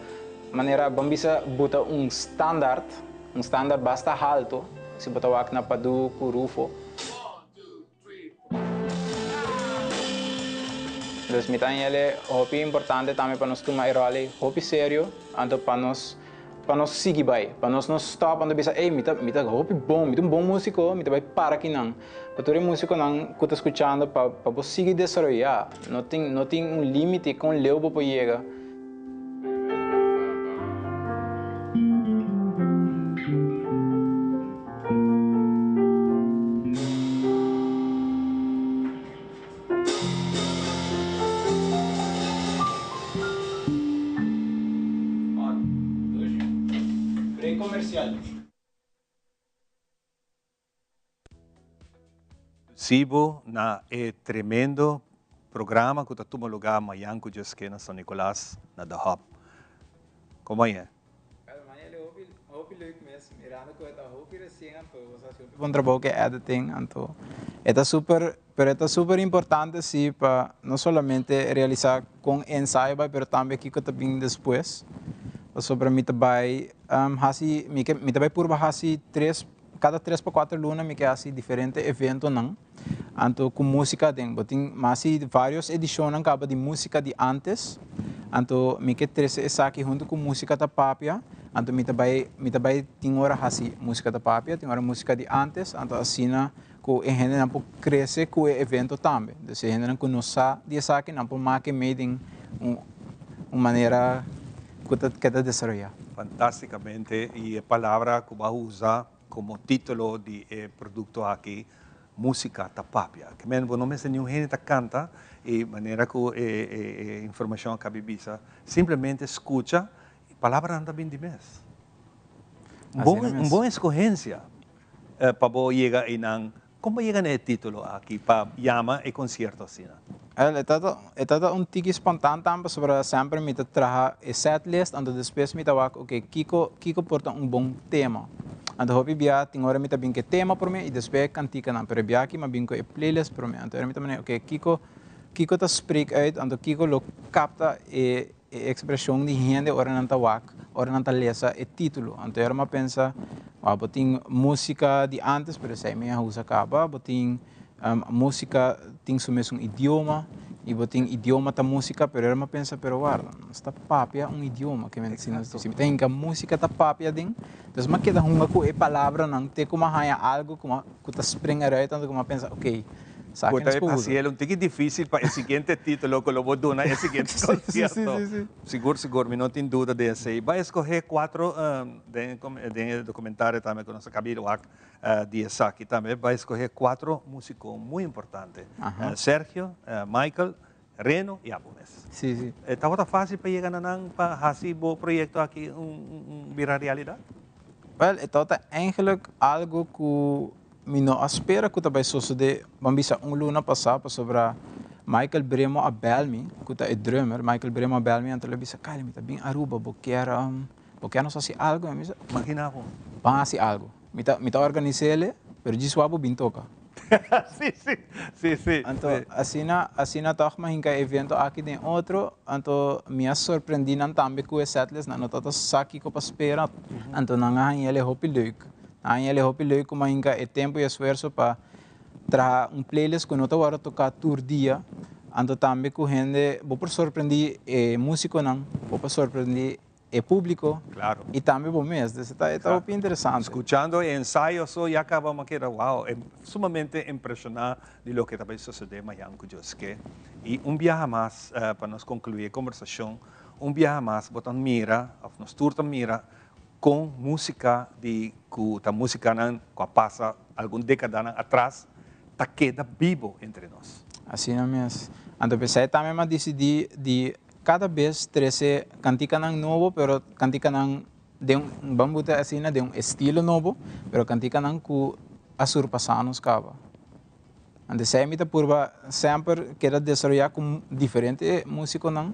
maneira bambisa bota standard basta alto. Se botawak na padu kurufo. Los mitan ele hopi importante também para nós tomar role hopi sério, ando para nós seguir vai, para nós não stop ando bisa, mita hopi bom, mita bom músico, mita vai para aqui não. Para todo músico não que está escutando para você seguir desenvolver, não tem limite com leu para chegar. Sibo na tremendo programa que está tomando lugar amanhã com na São Nicolás na The Hub. Como é? Um trabalho que é editing, então é super importante sim para não somente realizar com ensaio, mas também que também depois. Sobre mim também por baixo cada 3 para 4 lunas me quer assim diferente evento não. Então com música tem várias edições acaba de música de antes. Então me quer 3 essa aqui junto com música da papia. Então me também tem hora assim música da papia, tem hora música de antes. Então assim na com em gente não cresce com o evento também. Então se gente não conhece de essa aqui não por mais que meeting uma maneira que está desenvolvida. Fantasticamente e a palavra que vai usar como título de produto aqui, música tapapia. Que mesmo não me nenhum gente canta e maneira que informação que bibisa simplesmente escuta e a palavra anda bem de mês. Boa escolhência para chegar em como chega no título aqui para chamar e concerto assim. É todo tique espontâneo também sobre sempre me traga a setlist, então depois me traga Kiko porta bom tema. Então hopi bia tem hora me também que tema por mim e depois cantica não, pero bia aqui me bingo a playlist por mim. Então me também Kiko tá spreek uit, então Kiko lo capta a expressão de gente ora não tá lesa o título. Então eu me pensa, botin música de antes, pero sei me usa acaba, botin música tem o mesmo idioma e botin idioma da música, pero eu me pensa, pero guarda, esta papia idioma que me ensina, se tem que música da papia ding, então me queda uma com a palavra não tem como haya algo como que tá springer uit, então como pensa, ok. Assim, é um pouco difícil para o seguinte título que eu vou dar no seguinte concerto. Seguro, não tem dúvida desse. Vai escolher 4, tem documentário também que nós acabamos de aqui também, vai escolher 4 músicos muito importantes. Sergio, Michael, Reno e Abunes. Sim. Está fácil para chegar para fazer o projeto aqui virar realidade? Well, é eigenlijk algo que não espera que também sucede, vamos luna passada sobre Michael Bremo a Belmi, que é drummer, Michael Bremo a Belmi, então ele disse, cara, me tá bem Aruba, porque não fazer algo, imaginava, vamos fazer algo, me tá organizar ele, pero de suave bem toca. Sim. Então assim na toca mas em evento aqui tem outro, então me surpreendido também com esse setlist, não tô saki que para esperar, então não há ele hopi leuk. Aí ele hopi leuk como ainda é tempo e esforço para trazer playlist que não está agora tocar todo dia, então também com gente, vou por surpreender músico não, vou por surpreender o público, claro, e também bom mesmo, isso está bem interessante. Escuchando ensaio só já acabamos que era wow, sumamente impressionado de lo que está sucedendo amanhã com Josque. E viaje mais para nós concluir a conversação, viaje mais, botando mira, nós turta mira com música que a música não passa alguma década atrás, está queda vivo entre nós. Assim mesmo. Então pensei também mas decidi de cada vez 13 cantican nuevo, pero cantican de un bambuta así, de un estilo nuevo, pero cantican que a surpasarnos cava. Antes se imita purba sempre queda desarrollar com diferente músico não.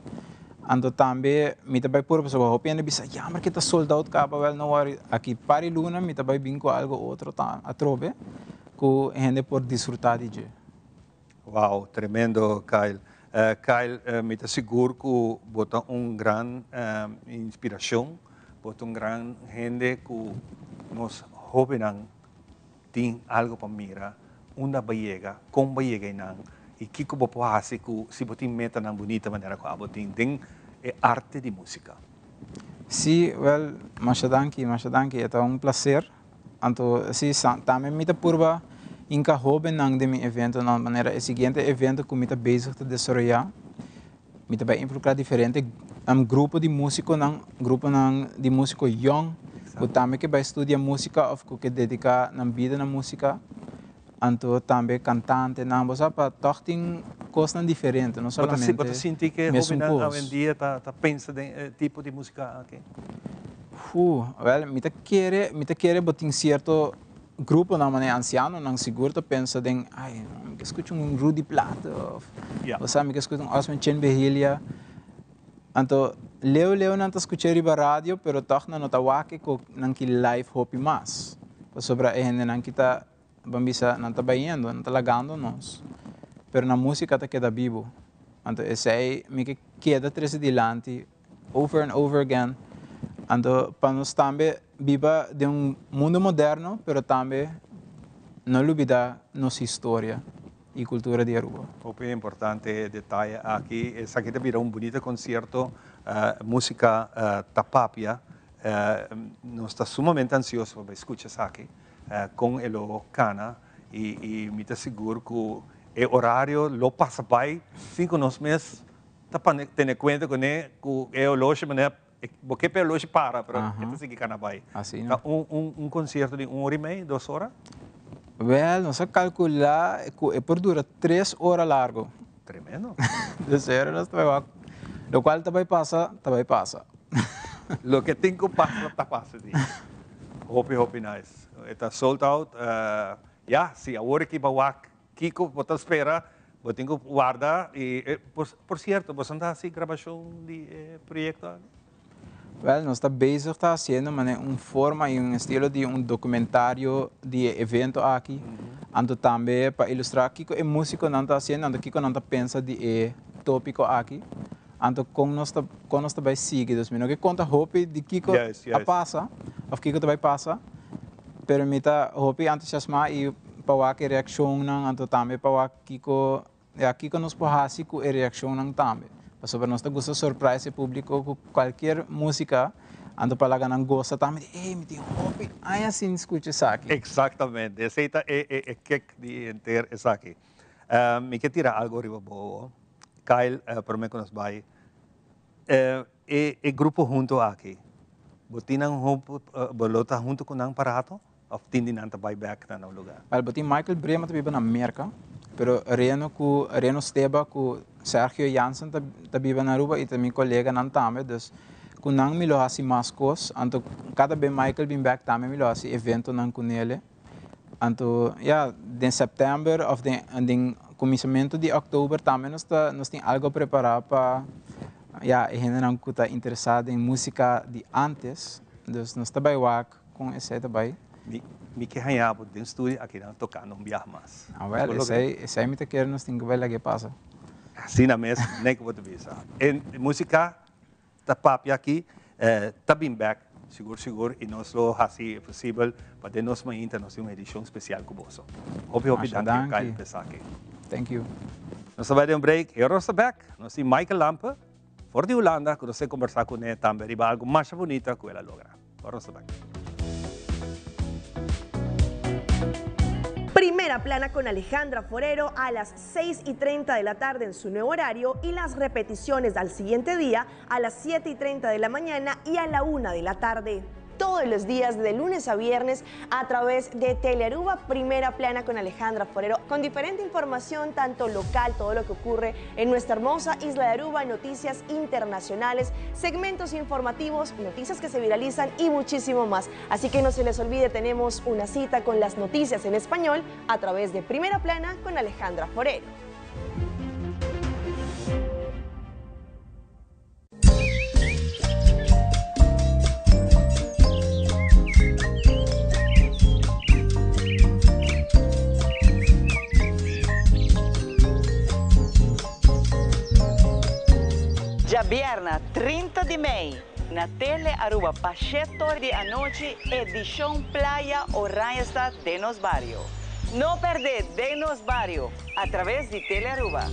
Ando também mita vai purba so hopi ande bisa ya mas kita sold out capa wel no war aqui pari luna mita vai binco algo outro tá a trove que gente por desfrutar de. Wow, tremendo, Kyle. Kyle, me te seguro que bota gran inspiração, bota gran gente que nos jóvenes tem algo para mirar, onde vai como vai chegar, e que você pode fazer se você meta na bonita maneira que você tem arte de música. Sim, well, mas danke, é um prazer. Então, sim, também me te purba inka joven nang de mi evento na maneira é seguinte evento que me te bezig te desarrollar, me te vai involucrar diferente grupo de músico de músico young, que também que vai estudar música ou que dedica na vida na música. Então também cantante, não, você para toch tem coisas diferentes, não somente. Você sente que jovem hoje em dia tá pensa em tipo de música aqui? Well, me te quer botar certo grupo na maneira anciano, não seguro pensa em, ai, me escuto Rudy Plato, ou sabe, me escuto Osman Chen Behilia. Então, leo não tá escutando a rádio, pero toch não tá wake com não que live hopi mais. Sobre a gente não kita bambisa não tá baiando, não tá lagando nós. Pero na música tá queda vivo. Então, esse aí me queda três adiante, over and over again. Então, para nós também viva de mundo moderno, pero também não olvidar nossa história e cultura de Aruba. Muito importante detalhe aqui, essa aqui virou bonito concerto, música tapapia. Nós está sumamente ansioso para escutar isso aqui, com o cana e me está seguro que o horário lo passa bem, 5 meses, tá para ter conta com ele, que o loja porque pelo hoje para, mas este sigue canabay. Assim, né? Concerto de 1 hora e meia, 2 horas? Well, nós calcular que por dura 3 horas largo. Tremendo. De sério, nós vai lo qual também passa. Lo que tem que passar, está passando. Hope nice. Está sold out. Se a hora que vai Kiko, você espera, você tem que guardar. E, por certo, você não está assim gravação de projeto? Well, nós está bezig fazendo forma e estilo de documentário de evento aqui. Então também para ilustrar que o músico não está fazendo, então que não está pensa de tópico aqui. Então com nós vai seguir, dus não que conta hope de Kiko a passa, ou Kiko vai passar, permita hope entusiasmar e para que reação não, então também para Kiko nos pode com a reação não também. Sobre nós gosta de surpresa público com qualquer música, ando para lá não gosta também, me tem hope, aí assim escute isso aqui. Exatamente, esse é que de inteiro isso aqui. Me quer tirar algo riba boa. Kyle, para mim que nós vai, grupo junto aqui. Botinang bolota junto com um aparato, ou tindi nanta vai back na lugar. Botin Michael Brema também na América, pero Reno Steba com Sergio Jansen vive na Aruba e também colega não também, dus com não me lo assim mais coisas, então cada vez Michael vem back também me lo assim evento não com ele, então em setembro ou em começamento de outubro também nós tem algo preparado para a gente não está interessado em música de antes, dus nós também com esse também. Me que hanhabo de estúdio aqui não tocando biar mais. Well, esse aí me te quer nos tem que ver lá que passa. Assim na mesa, nem que vou te avisar. En música tá papi aqui, tá bem back, seguro, e nós lo assim é possível para nós ainda nós uma edição especial com você. Hope danke Kyle pensar aqui. Thank you. Nós vai dar break, eu rosto back, nós tem Michael Lampe, for de Holanda, que nós conversar com ele também, riba algo mais bonito que ela logra. Rosto back. Primera plana con Alejandra Forero a las 6:30 de la tarde en su nuevo horario y las repeticiones al siguiente día a las 7:30 de la mañana y a la 1 de la tarde. todos los días de lunes a viernes a través de Telearuba Primera Plana con Alejandra Forero, con diferente información tanto local, todo lo que ocurre en nuestra hermosa isla de Aruba, noticias internacionales, segmentos informativos, noticias que se viralizan y muchísimo más. Así que no se les olvide, tenemos una cita con las noticias en español a través de Primera Plana con Alejandra Forero. Jabierna, 30 de Mei, na Tele Aruba Pacheto de Anoche, edição Playa Oranjestad de Nos Barrio. Não perder de Nos Barrio, através de Tele Aruba.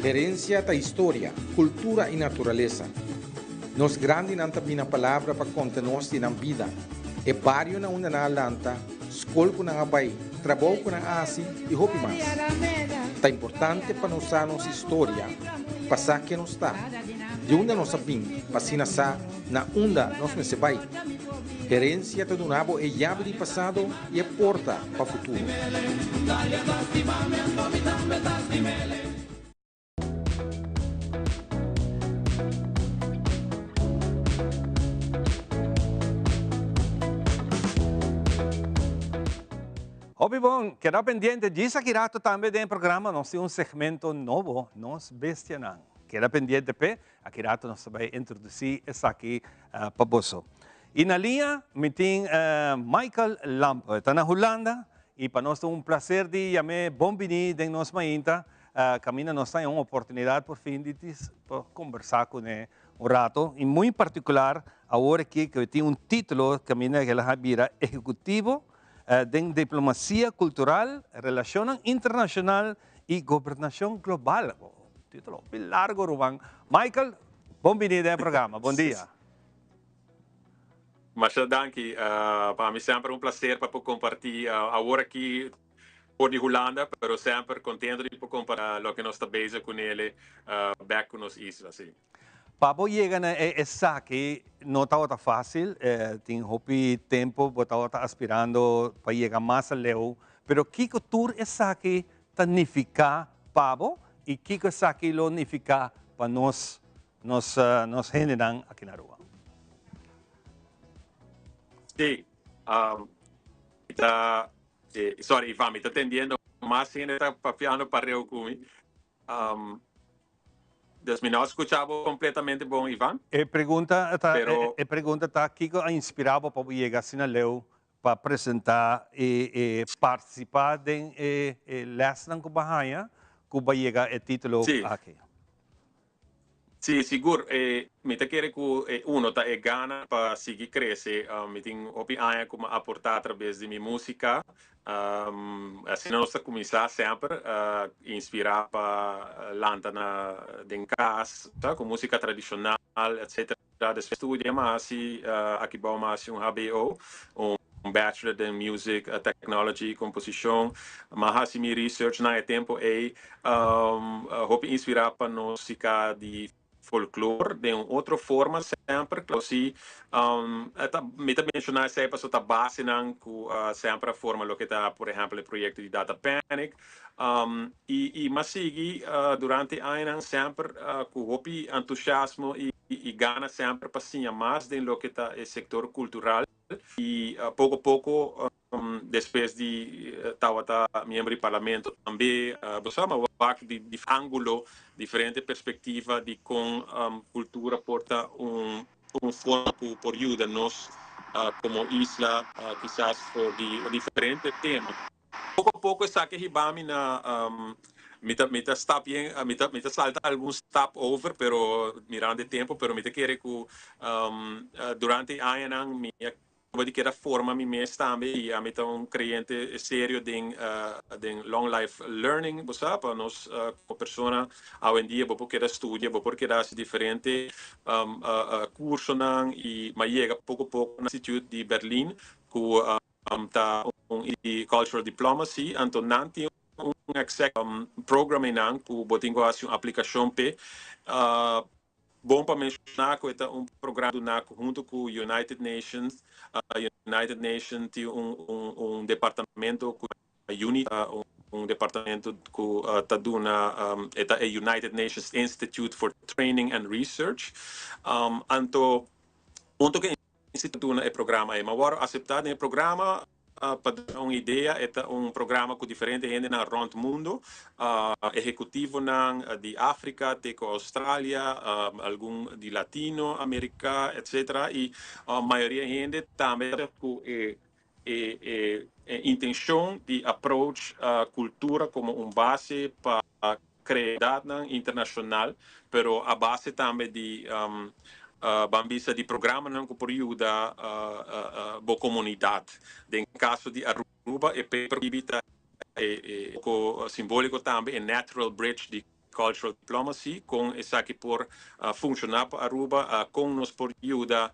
Herencia da história, cultura e natureza. Nos grande nanta bina palavra para contar-nos na vida. É barrio na una na lanta, escola na abai, trabalho na asi e hopi mais. Tá importante para nós nossa história, passar que nos está. De onde nós sabemos, passina sa na onda nós me se vai. Herencia do nabo é chave de passado e é porta para o futuro. Hobby bom, queda pendiente, diz aqui rato também do programa, nós temos segmento novo, nós bestianang. Queda pendiente, aqui rato nós vamos introduzir isso aqui para você. E na linha, me tem Michael Lampo, está na Holanda, e para nós é prazer de chamar bem-vindo em nossa mainta. Camina nós temos uma oportunidade por fim de conversar com ele rato, e muito particular, agora aqui que eu tenho título, Camina que ela vira executivo, de diplomacia cultural, relação internacional e governação global. Título bem largo, Ruban. Michael, bem-vindo ao programa. Bom dia. Marcel, danke. Para mim sempre prazer para compartilhar agora aqui por de Holanda, mas sempre contente de comparar o que nós estamos bezig com ele, back com nossa isla. Para chegar a essa aqui, não está fácil, tem hopi tempo, está aspirando para chegar mais além, mas que tour essa aqui significa para e que essa aqui lo significa para nós generam aqui na rua. Sim, sorry, Ivan, me está atendendo, mas gente está papiando para eu comigo. Me não escutava completamente bom, Ivan. A pergunta está que inspirava para chegar assim a Leo para apresentar e participar de lesson com Bahia, que vai chegar o título aqui. Sim, seguro. Me te quer que uno tá gana para seguir crescer. Me tem opinião como aportar através de minha música. Assim nós começar sempre a inspirar para lançar em casa, com música tradicional, etc. Depois estudia mais aqui vou mais HBO, Bachelor in Music, Technology, Composição, mas assim minha research na tempo hope inspirar para música de folclore de outra forma sempre, assim, me também mencionar essa pessoa tá base não com sempre a forma lo que está, por exemplo, o projeto de Data Panic, mas sigue durante anos sempre com hopi entusiasmo e gana sempre para sim mais de lo que está o setor cultural e pouco a pouco depois de estar membro do parlamento também, você sabe, de ângulo, diferente perspectiva de como cultura porta forma por ajudar-nos como isla, quizás por diferentes temas. Pouco a pouco, essa que ribami na mita está bem, mita salta algum stop over, pero mirando tempo, pero mita quer que durante anos minha de que forma mi mes também e a mim um cliente sério de long life learning, você para nós como pessoa hoje em dia vou querer estudar, vou querer diferente curso não e mas chega pouco a pouco no Instituto de Berlim com tá cultural diplomacy, então não tem exact programa não que botem uma aplicação pe bom para mencionar que é programa junto com o United Nations. United Nations tem departamento com a UNIT, departamento que está dando é United Nations Institute for Training and Research. Então, ponto que instituto é programa mas agora aceitar o programa para uma ideia é programa com diferente gente na round mundo executivo de África de Austrália algum de Latinoamérica etc e a maioria gente também com intenção de approach cultura como base para criar internacional pero a base também de bambisa de programa não por ajuda a comunidade. Em caso de Aruba, é proibida simbólico também é natural bridge de cultural diplomacy com essa que por funcionar para Aruba com nos por ajuda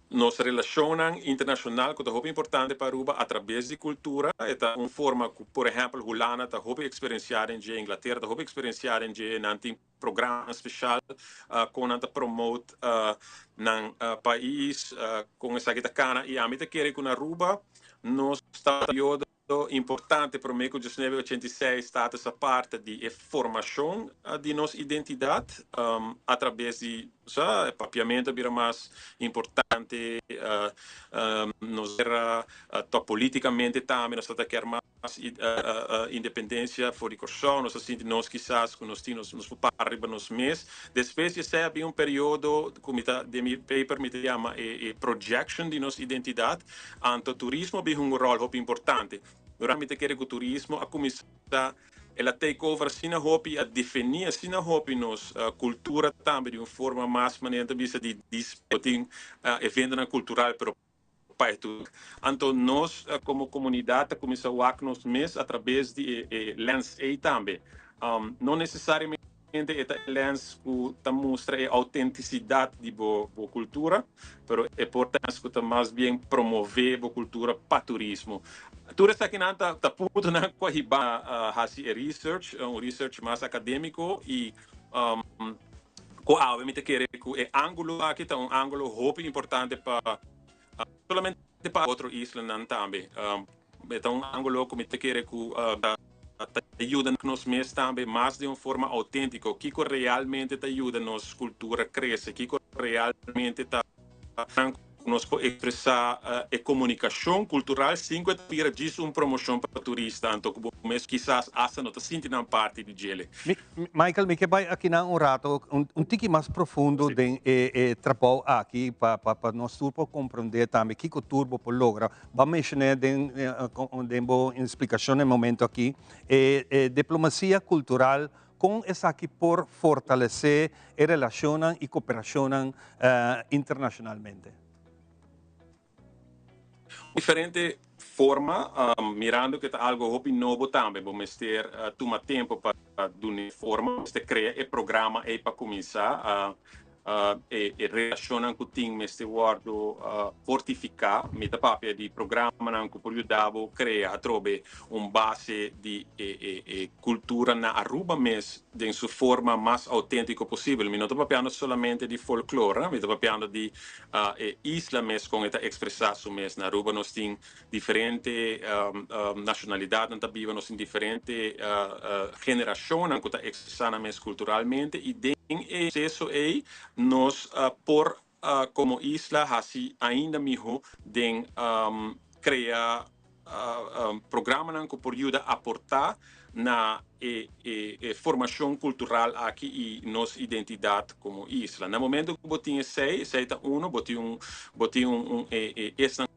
nos relacionam internacional que é muito importante para Aruba através de cultura é uma forma que por exemplo Holanda está muito experienciada em Inglaterra está muito experienciada em nanti programa especial com anta promote nang país com essa que tá cana e a mim te quer que na Aruba nos está período importante para mim que 1986 está essa parte de formação de nossa identidade através de papiamento vira mais importante nos era politicamente também nós está quer mais independência fora de corção nós assim nós quizás que nós tínhamos nos para arriba nos mês depois esse havia período como de mi paper me chama projection de nossa identidade anto turismo havia rol muito importante durante que o turismo a começar ela take over sina hopi a definir sina hopi nos cultura também de uma forma mais maneira de disputing evento cultural pero pai tudo então nós como comunidade começamos a nos mês através de lens A também não necessariamente é lens que mostra a autenticidade de boa cultura pero é importante que mais bem promover a cultura para turismo tudo isso aqui não está puto na corriba research research mais acadêmico e obviamente querer que é ângulo aqui está ângulo muito importante para solamente para outro isla não também é ângulo que me querer que ajuda nos mês também mais de uma forma autêntica que realmente ajuda nos cultura cresce que realmente está nos pode expressar a comunicação cultural sem que tenha disso uma promoção para turista então mas quizás essa não está sentindo parte de gele. Michael, me que vai aqui na rato tiki mais profundo de trabalho aqui para nós turbo compreender também que o turbo por logra. Vamos mencionar de boa explicação no momento aqui diplomacia cultural com essa aqui por fortalecer e relacionam e cooperacionam internacionalmente. Diferente forma, mirando que está algo muito novo também, vamos ter tomar tempo para dar forma, vamos criar o programa para começar e relacionam com o time este guardo fortificar, meta papia de programa não que por ajudar a criar trobe base de cultura na Aruba mes de sua forma mais autêntica possível. Mi não estou papiando somente de folclore, mi estou papiando de isla mes com esta expressação mes na Aruba nós tem diferente nacionalidade, nós vive nós tem diferente geração que está expressando mes culturalmente e em isso aí nós por como isla assim ainda melhor de criar programa que por ajuda a aportar na formação cultural aqui e nossa identidade como isla. No momento que botinha seis tá botinha essa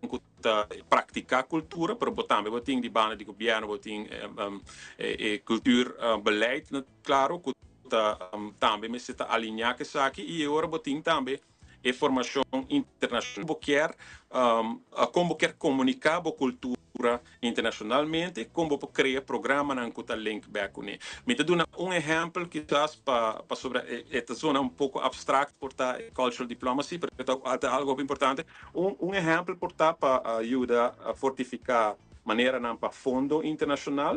praticar cultura, para botar botinha de banda de governo, botinha cultura beleid, claro, também me está alinhar que aqui e agora botinha também e formação internacional. Como quer comunicar a cultura internacionalmente, como criar programa na que link back com ele. Me te dou exemplo que para sobre esta zona pouco abstract por cultural diplomacy, porque é algo importante. Exemplo por para ajudar a fortificar maneira para fundo internacional,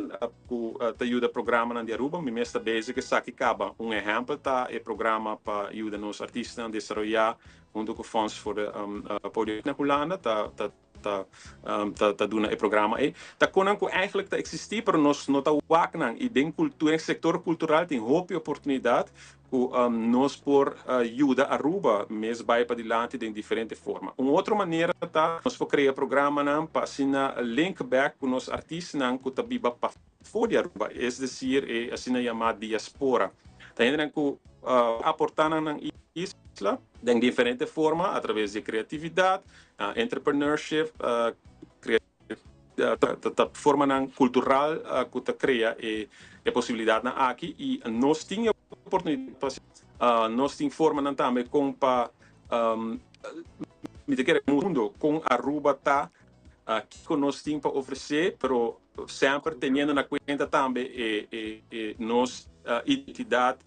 que ajuda programa na Aruba, me está basic que sabe que exemplo é programa para ajudar nos artistas a desenvolver junto com fundos para apoio na Holanda, tá dando o programa aí. Tá quando eigenlijk tá existir para nós não tá waknang e dentro cultura, sector cultural tem hope oportunidade que nós por ajuda a Aruba mesmo vai para diante de diferente forma. Outra maneira tá nós por criar programa não para assinar link back com os artistas não que tá biba para fora Aruba, é decir, é assinar chamada diaspora. Tá entendendo que aportar na isla de diferente forma através de criatividade, entrepreneurship, forma cultural que te cria a possibilidade na aqui e nós temos oportunidade, nós temos forma também com para mundo com Aruba que nós temos para oferecer, pero sempre tendo na conta também nossa identidade.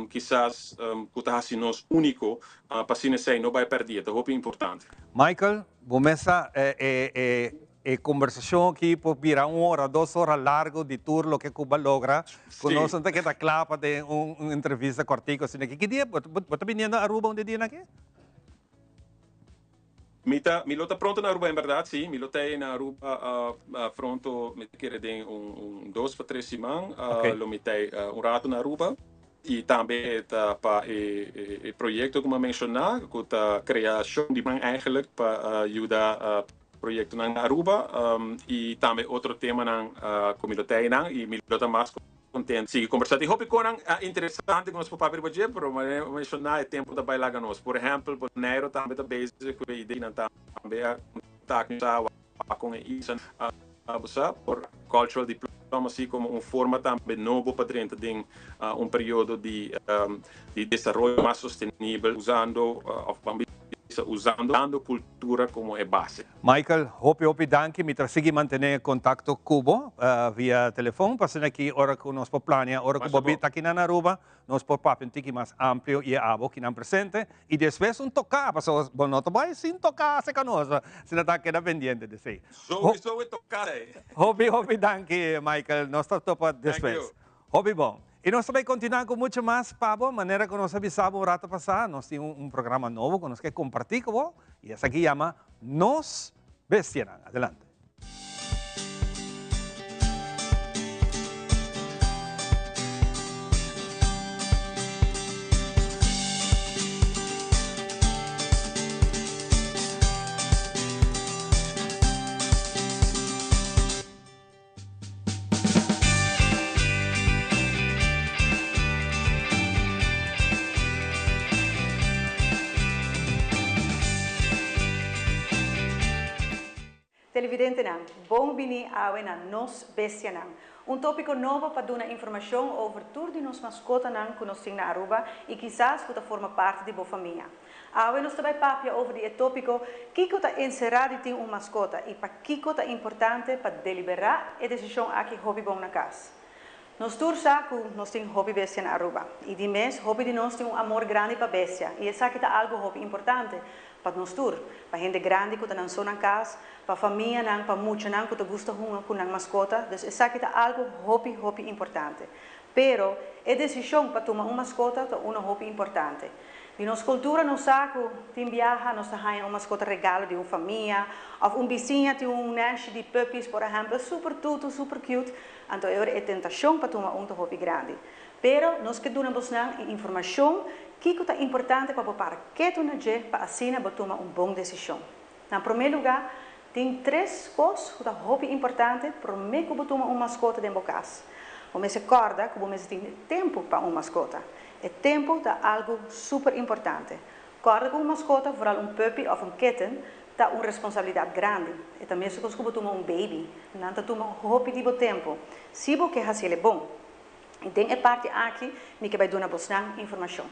Quizás que está sendo único para se não vai perder, é importante. Michael, começa a conversação aqui por virar 1 hora, 2 horas largo de tour lo que Cuba logra. Conosco não que está claro de uma entrevista cortica assim aqui. Que dia? Você vindo a Aruba onde dia aqui? Milo está pronto na Aruba, em verdade, sim. Milo está na Aruba pronto, me quer de 2 para 3 semanas. Lo me está rato na Aruba. E também para o projeto como mencionar, que está criação de eigenlijk para ajudar o projeto na Aruba e também outro tema na comunidade e me dá mais contente. Sim, conversar. E hope que é interessante com os papéis de projeto, mas mencionar o tempo da bailar nós. Por exemplo, o Nero também está base com a ideia também com isso por cultural diplomacy como forma também novo para dentro de período de desenvolvimento mais sustentável usando cultura como base. Michael, hope danke, mitra sige mantener contato Cubo via telefone, passando aqui hora que nós por planear, hora que Bobby está aqui na Aruba, nós por papo um tique mais amplo e abo que não presente, e depois tocar, porque bom não vai sem tocar se canosa, se não está aqui pendiente de sei. Sou tocar aí. Hope danke, Michael, nós estamos topa depois. Hope bom. E nós também continuamos com muito mais, Pablo, maneira que nós avisamos o rato passado, nós temos programa novo que nós queremos compartir com você, e esse aqui chama Nos Vestirán. Adelante. Televidente, bom bini awe na Nos Vestirán. Tópico novo para dar informação over tour de nos mascota que nós temos na Aruba e quizás que forma parte de boa família. Awe nós também papia over o tópico que está encerrado tem mascota e para que é importante para deliberar a decisão aqui hobby bom na casa. Nós tour saco nós temos hobby bestia na Aruba e de mês hobby de nós tem amor grande para bestia e essa que é algo hobby importante para nós tour, para gente grande que está na sua casa, para família, para muitos que gosta com a mascota, então essa é algo hobby importante. Pero a decisão para tomar uma mascota é uma hobby importante. E nossa cultura, nós saco, tem viaja, nós temos uma mascota regalo de uma família, ou vizinha tem nest de puppies, por exemplo, super tudo, super cute. Então é a tentação para tomar hobby grande. Pero nós queremos dar informação que é importante para preparar que tu naje para assim tomar boa decisão. Na primeiro lugar, tem 3 coisas que são hobby importante para mim que tomar uma mascota dentro da casa. Você se acorda que você tem tempo para uma mascota. O tempo é algo super importante. Acorda com uma mascota, vooral puppy ou kitten, é uma responsabilidade grande. E também se você tomar baby, não está tomando hobby de tempo. Se você quer fazer bom, e tem a parte aqui que vai dar uma informação.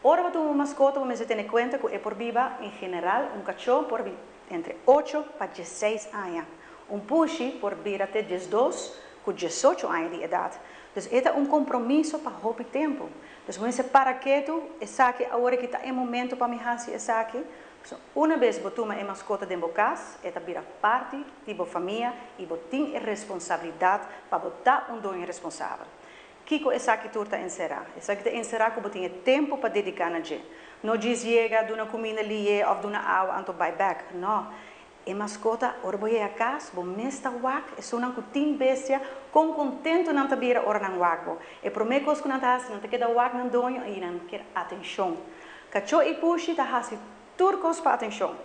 Ahora va tu mascota, vamos a tener cuenta que es por viva, en general, un cachorro por entre 8 para 16 años. Un pushi por vida até 12 com 18 anos de idade. Então, este é um compromisso para o tempo. Então, você para que tu, essa aqui, agora que está em momento para me fazer essa aqui, uma vez que você é mascota de casa, esta vira parte de sua família e você tem a responsabilidade para botar um dono responsável. Kiko essa aqui tu está encerrar. Essa aqui está encerrar que você tem tempo para dedicar a gente. Não diz chega de uma comida ali ou de uma água anto buy back. Não. E mascota, ora boie a casa, bo mesta wak, e sunan ku tin bestia, com contento nan tabira ora nan wak bo. E promekos ku nan tas, nan te queda wak nan donho, e nan quer atenção. Cacho e puxi ta hasi turcos pa atenção.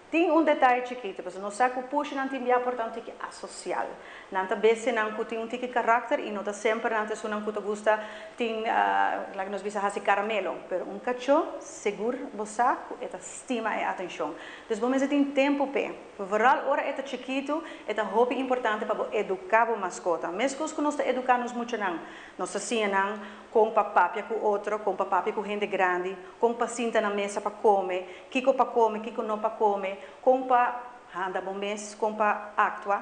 Tem detalhe chiquito, porque não sabe que o puxi não tem bem portanto que asocial. Não tá bem não que tem tique caráter e não tá sempre não tá não que te gusta tem lá que nós visa hasi caramelo, pero cachorro seguro você esta estima e atenção. Então vamos ter tempo pe. Vooral ora esta chiquito, esta hobby importante para educar o mascota. Mesmo que nós educamos muito não, nós assim não com papapia com outro, com papapia com gente grande, com paciente na mesa para comer, kiko para comer, kiko não para comer, com pa anda bom mês, com pa actua,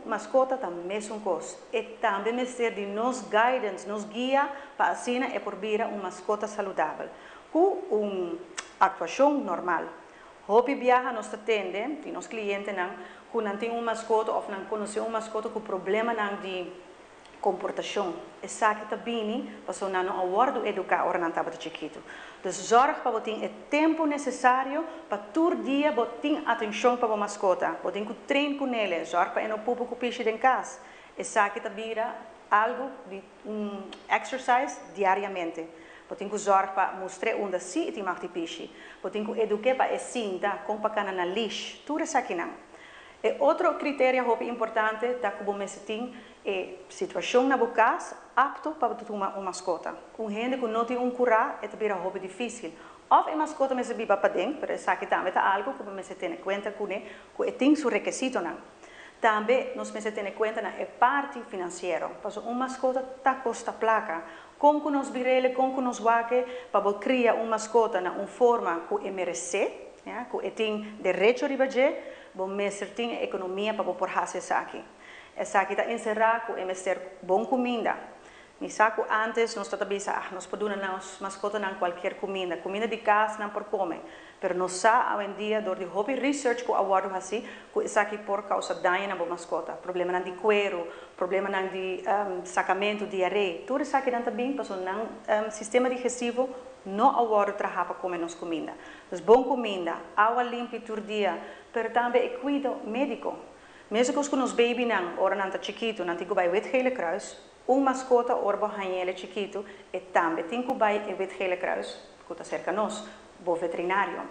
mascota também mesmo coisa. E também me ser de nos guidance, nos guia para assim é por vir mascota saudável, com atuação normal. Hobby viaja nos atende, e nos clientes não, quando tem mascota ou não conhece mascota com problema não de comportação. Essa aqui também, para não awardo educar ora não estava de chiquito. Então, zorg para você ter o tempo necessário para todo dia você ter atenção para a mascota. Você tem que treinar com ele, zorg para não pupo com piche em casa. Essa aqui também algo de exercise diariamente. Você tem que zorg para mostrar onde se tem mais de piche. Você tem que educar para cinta, com para na lixo. Tudo isso aqui não. E outro critério importante da que você tem é situação na casa apto para ter uma mascota. Gente que não tem curar é também hobby difícil. Ou a mascota me se viva para dentro, mas isso aqui também é algo que você tem em conta que tem seu requisito não. Também nós temos que ter em conta na parte financeira. Porque uma mascota está custa placa. Como nós virele, como nós vaque para criar uma mascota na forma que merece, que tem direito de fazer. Bom, mestre tem economia para por fazer isso aqui. Essa aqui está encerrado com mestre bom comida. Me saco antes nós estávamos nós podemos nas mascotas não qualquer comida de casa não por comer. Pero nós sa hoje em dia do de hobby research com award assim, com essa aqui por causa dano na mascota, problema não de cuero, problema não de sacamento, diarreia, tudo isso aqui não também, porque não sistema digestivo não award trabalha para comer nos comida. Então bom comida, água limpa todo dia. Pero também é cuidado médico. Mesmo que os baby não, ora não está chiquito, não tem que ir ao Wit-Gele Kruis, mascota ora ele chiquito, e também tem que ir ao Wit-Gele Kruis, que está cerca de nós, o veterinário.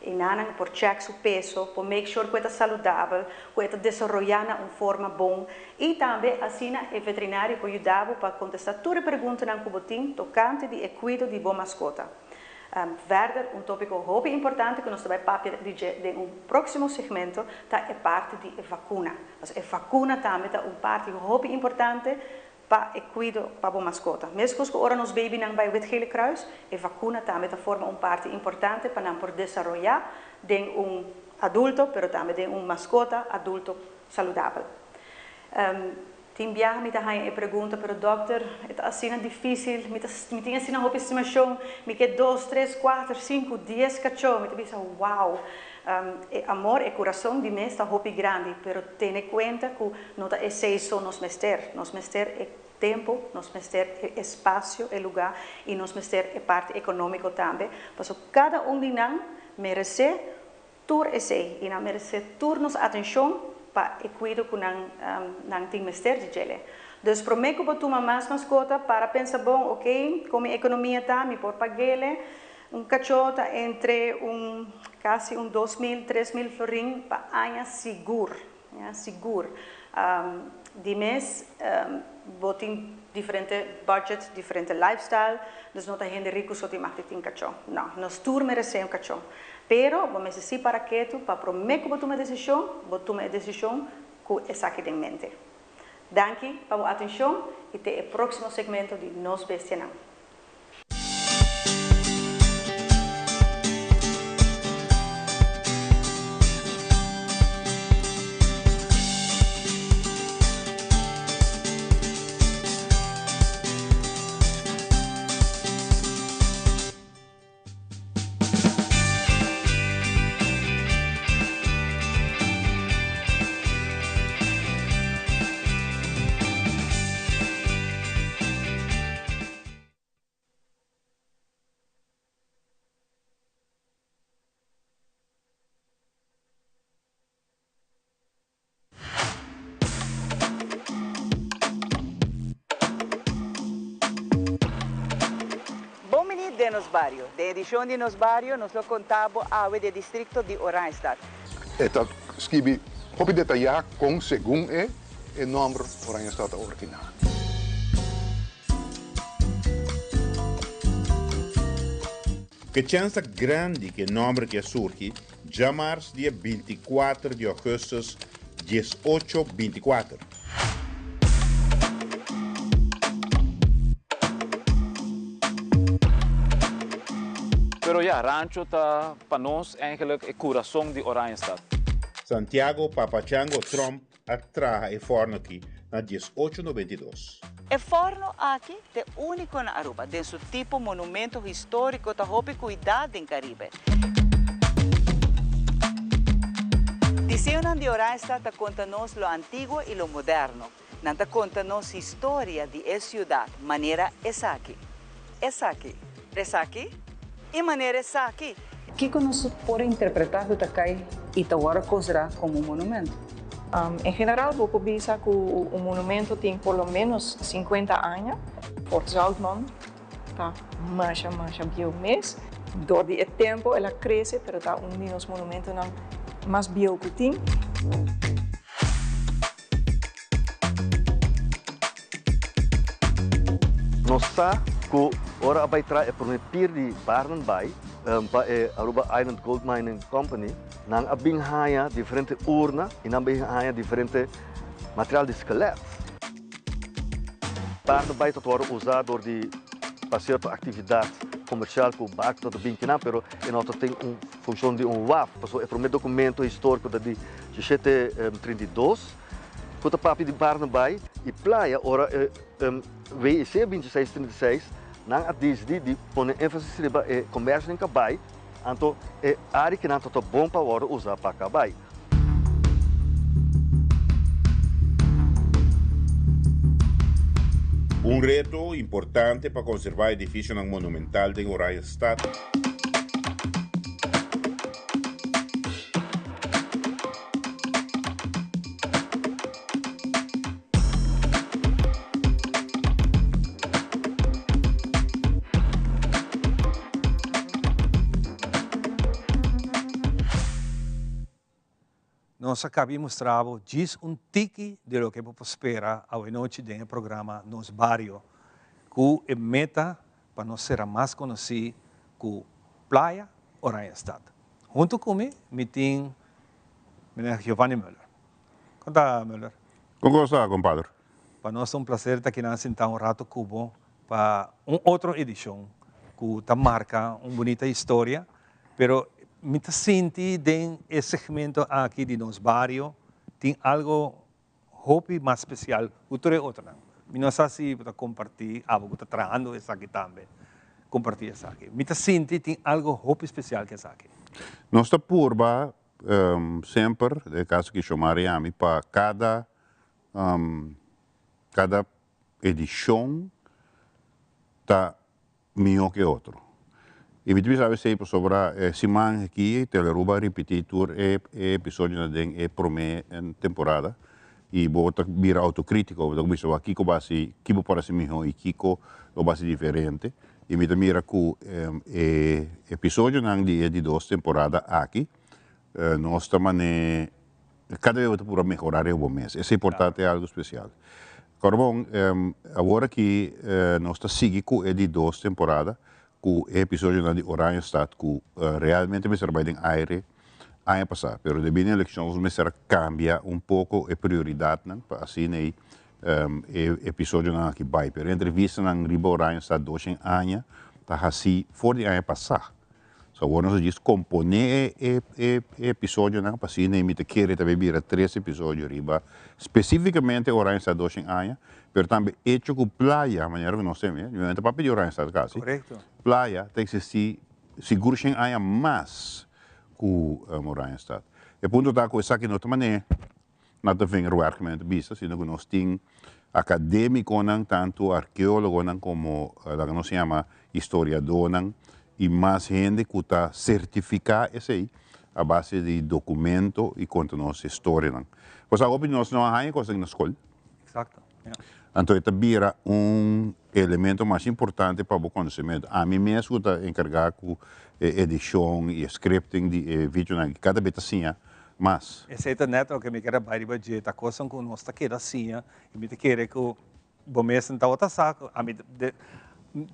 E não por check o peso, por make sure que está saudável, que está desenvolvendo uma forma boa. E também assim o veterinário pode ajudar para contestar todas as perguntas que você tem tocante de cuidado de boa mascota. Verder, tópico hobby importante que nós vamos falar de próximo segmento é parte de vacuna. A vacuna também é parte hobby importante para o cuidado para a mascota. Mesmo que agora nos baby não vai ao Wit-Gele Kruis, a vacuna também forma parte importante para não poder desenvolver de adulto, mas também de mascota adulto saudável. Tem viagem, me dá a pergunta para o doutor, é assim difícil, me tem assim uma estimação, me quer 2, 3, 4, 5, 10 cachorros, me pensa, uau, amor e coração de mim está hobby grande, mas tenha em conta que não é excesso nos mester é tempo, nos mester é espaço, é lugar, e nos mester é parte econômica também, porque cada de nós merece tur esse, e não merece turnos atenção, para o cuidado que não tem mestre de gele. Então, prometo que tomar mais mascota para pensar, bom, ok, como a economia está, me pode pagar cachorro entre quase 2.000, 3.000 florim para ano seguro. Seguro. De mês, tem diferente budget, diferente lifestyle, então não tem gente rico só tem mais de um cachorro. Não, nós todos merecemos cachorro. Pero, vamos dizer para que tu, para prometer que você toma a decisão que essa aqui em mente. Danke pela atenção e até o próximo segmento de Nos Bestia Não. de Nos Barrio. De edición de Nos Barrio nos lo contamos a del distrito de Oranjestad. Esta escrevi hopi detalhar com según o nome Oranjestad original. Que chance grande que o nome que surge, já março dia 24 de agosto, 1824. Pero ja, Rancho está para nós eigenlijk het coração de Oranjestad. Santiago Papachango Trump atraja e forno aqui na 1892. O forno aqui é único na Aruba, de seu tipo monumento histórico da roupa cuidado em Caribe. Diseño de Oranjestad conta-nos lo antigo e lo moderno. Nanta conta-nos história de essa cidade, maneira essa aqui. Essa aqui. Essa aqui. E maneira essa aqui. Que nós podemos interpretar do Takai e agora considerar como um monumento? Em geral, vou pensar que o monumento tem por lo menos 50 anos. Por Zoutman está mais bio mês. Door o tempo ela cresce, mas está dos monumentos mais bio que tem. Nós sabemos que ora vai trazer para o pier de Barnenbay, para a Aruba Island Gold Mining Company, nang abing haya diferente urna e nang abing haya diferente material de esqueletos. Barnenbay está usado para certa atividade comercial com o barco todo bem que não, pero e nós tem função de WAF, passou é o primeiro documento histórico de 1732, que o papi de Barnenbay e praia ora WEC 2636 nang at de pone ênfase riba e comércio em cabai, então é área que não está bom para usar para cabai. Reto importante para conservar o edifício monumental de Oranjestad. Nós acabamos trabalhando diz tique de lo que vamos esperar a noite do programa Nos Barrio, que é meta para nós ser mais conhecidos como Playa Oranjestad. Junto comigo, me tem Giovanni Müller. Conta, Müller. Como está, compadre? Para nós é prazer estar aqui sentado rato cubo para outra edição que marca uma bonita história, pero me senti nesse segmento aqui de Nos Barrio tem algo hope mais especial que outra. Não sei se para compartilhar algo que está trabalhando isso aqui também. Compartilhar isso aqui. Me senti tem algo hope especial que isso aqui. Nós está purba sempre, no caso que chamamos para cada edição está melhor que outro. E me sabe sempre sobre semana aqui, Teleruba repetir episódio da primeira temporada e vou vir autocrítico, vou ver aqui que base que pode ser melhor e que o base diferente. E me mira que episódio de 2 temporadas aqui, nós também cada vez para melhorar o mês. Isso é importante, é algo especial. Corbon, agora que nós está seguindo com de 2 temporadas com o episódio de Oranjestad, que realmente me serve em aire ano passado. Pero devido à eleição, me serve cambia pouco a prioridade, para assim episódio que vai. Pero a entrevista na Riba Oranjestad 2 anos, está assim, fora de ano passado. So, agora nós diz componer episódio, para assim, me querer também vir 3 episódios riba, especificamente Oranjestad 2 anos, pero também hecho com playa, maneira que nós temos, não é para pedir Oranjestad quase. Correto. Playa tem que ser seguro sem anos mais com Oranjestad. E ponto está com essa aqui não também não tem vingerwerkment vista, sino que nós temos acadêmico tanto arqueólogo como lá que nós chama historiador e mais gente que está certificar isso aí a base de documento e conta nossa história. Pois a opinião não há coisa na escola. Exato. Yeah. Então, esta vira elemento mais importante para o conhecimento. A mim mesmo está encarregado com edição e scripting de vídeo na cada vez assim, mas esse é neto que me quer bair budget, a coisa com nós está querendo assim, e me quer que o bom mês tá outra saco, a mim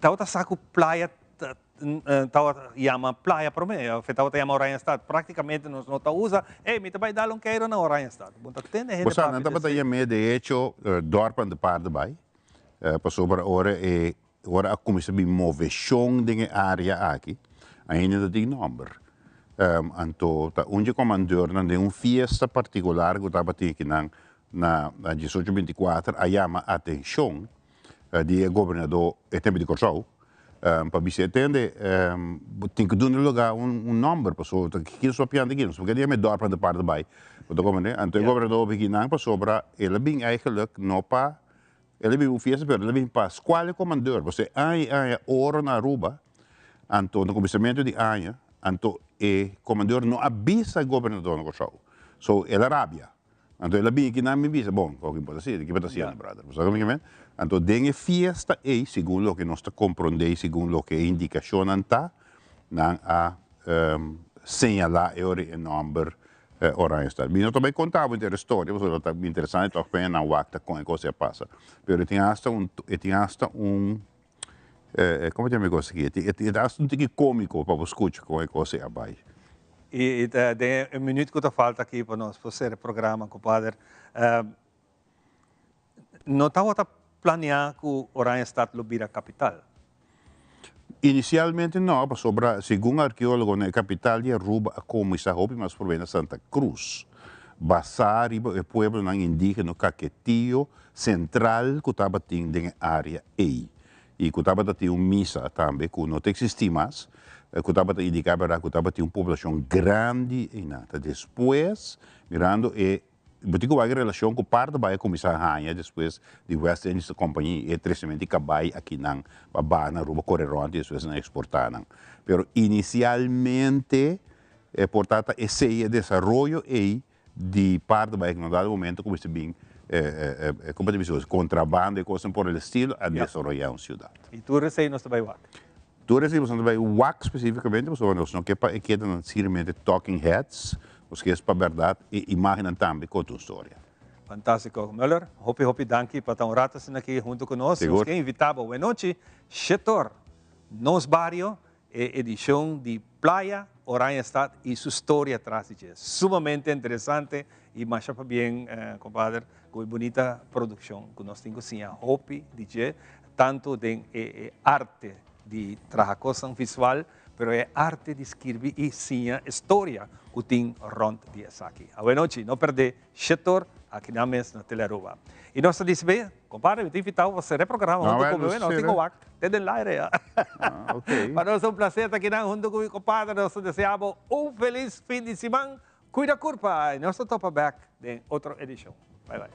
tá outra saco praia tá chama praia para mim, eu tá outra chama Oranjestad, praticamente nós não tá usa, me vai dar um queiro na Oranjestad. Bom, tem gente. Você não tá para me de hecho dorp aan de paarden bij. Pas over ora a comissão de movimentação de área aqui, ainda tem número. Então, onde comandante de uma festa particular que estava aqui na 1824 a chama atenção de governador e tempo de Corsau para você entender tem que dar lugar número pessoa que só piando aqui, porque dia me dorp aan de paarden bij. Então, o governador aqui não passou para ele bem eigenlijk não para ele vive fiesta, pero ele vive para qual comandante. Você aí ouro na Aruba, então no começamento de ano, então o comandante não avisa o governador no Corsau. So ele rabia. Então ele vem aqui na minha visa. Bom, o que pode ser, brother. Você sabe o que? Então tem fiesta e segundo o que nós compreendemos, segundo o que indicação está, não a señalar o número Oranjestad. Eu também contava uma história, porque é interessante, toch bem na wakta com a coisa passa. Mas tem hasta como eu me consegui? Tem hasta tique cômico para escutar com a coisa abaixo. E de minuto que falta aqui para nós fazer o programa, compadre. Não estava planear que o Oranjestad lo vira capital? Inicialmente não, segundo arqueólogo, na capital de Aruba, como está mas por Santa Cruz. Basar o pueblo indígena Caquetillo central que estava na área E. E que estava tendo uma missa também, que não existia mais, que estava indicando que estava tendo uma população grande e nada. Depois, mirando Porque a relação com parte vai começar a ganhar depois de West Indies Company e trecimento que vai aqui na Babana, Ruba Correronte, depois na exportar. Pero inicialmente, portanto, esse desenvolvimento de parte vai no dado momento começa bem como te diz, contrabando e coisas por el estilo a desenvolver uma cidade. E tu recebes no trabalho WAC? Tu recebes no trabalho WAC especificamente, porque nós não queremos necessariamente talking heads. Porque é para a verdade e imagem também com a tua história. Fantástico. Müller, hopi, danke para estar ratos aqui junto conosco. Nos que invitava, boa noite, Chetor, nos barrio, edição de Playa Oranjestad e sua história atrás de isso. Sumamente interessante e mais para bem, compadre, com bonita produção que nós temos assim, hopi, DJ, tanto de arte de trabalho visual, pero é arte de escrever e sim a história que tem rond dias aqui. Boa noite, não perder Chetor aqui na mesa na Telearuba. E nós dizemos, compadre, eu te invitado a fazer o programa junto comigo, não tenho WAC, tem lá área. Para nós é um prazer estar aqui junto com o compadre, nós desejamos feliz fim de semana, cuida a curva e nós estamos back em outra edição. Bye bye.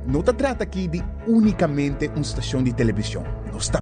Não se trata aqui de unicamente uma estação de televisão. Não está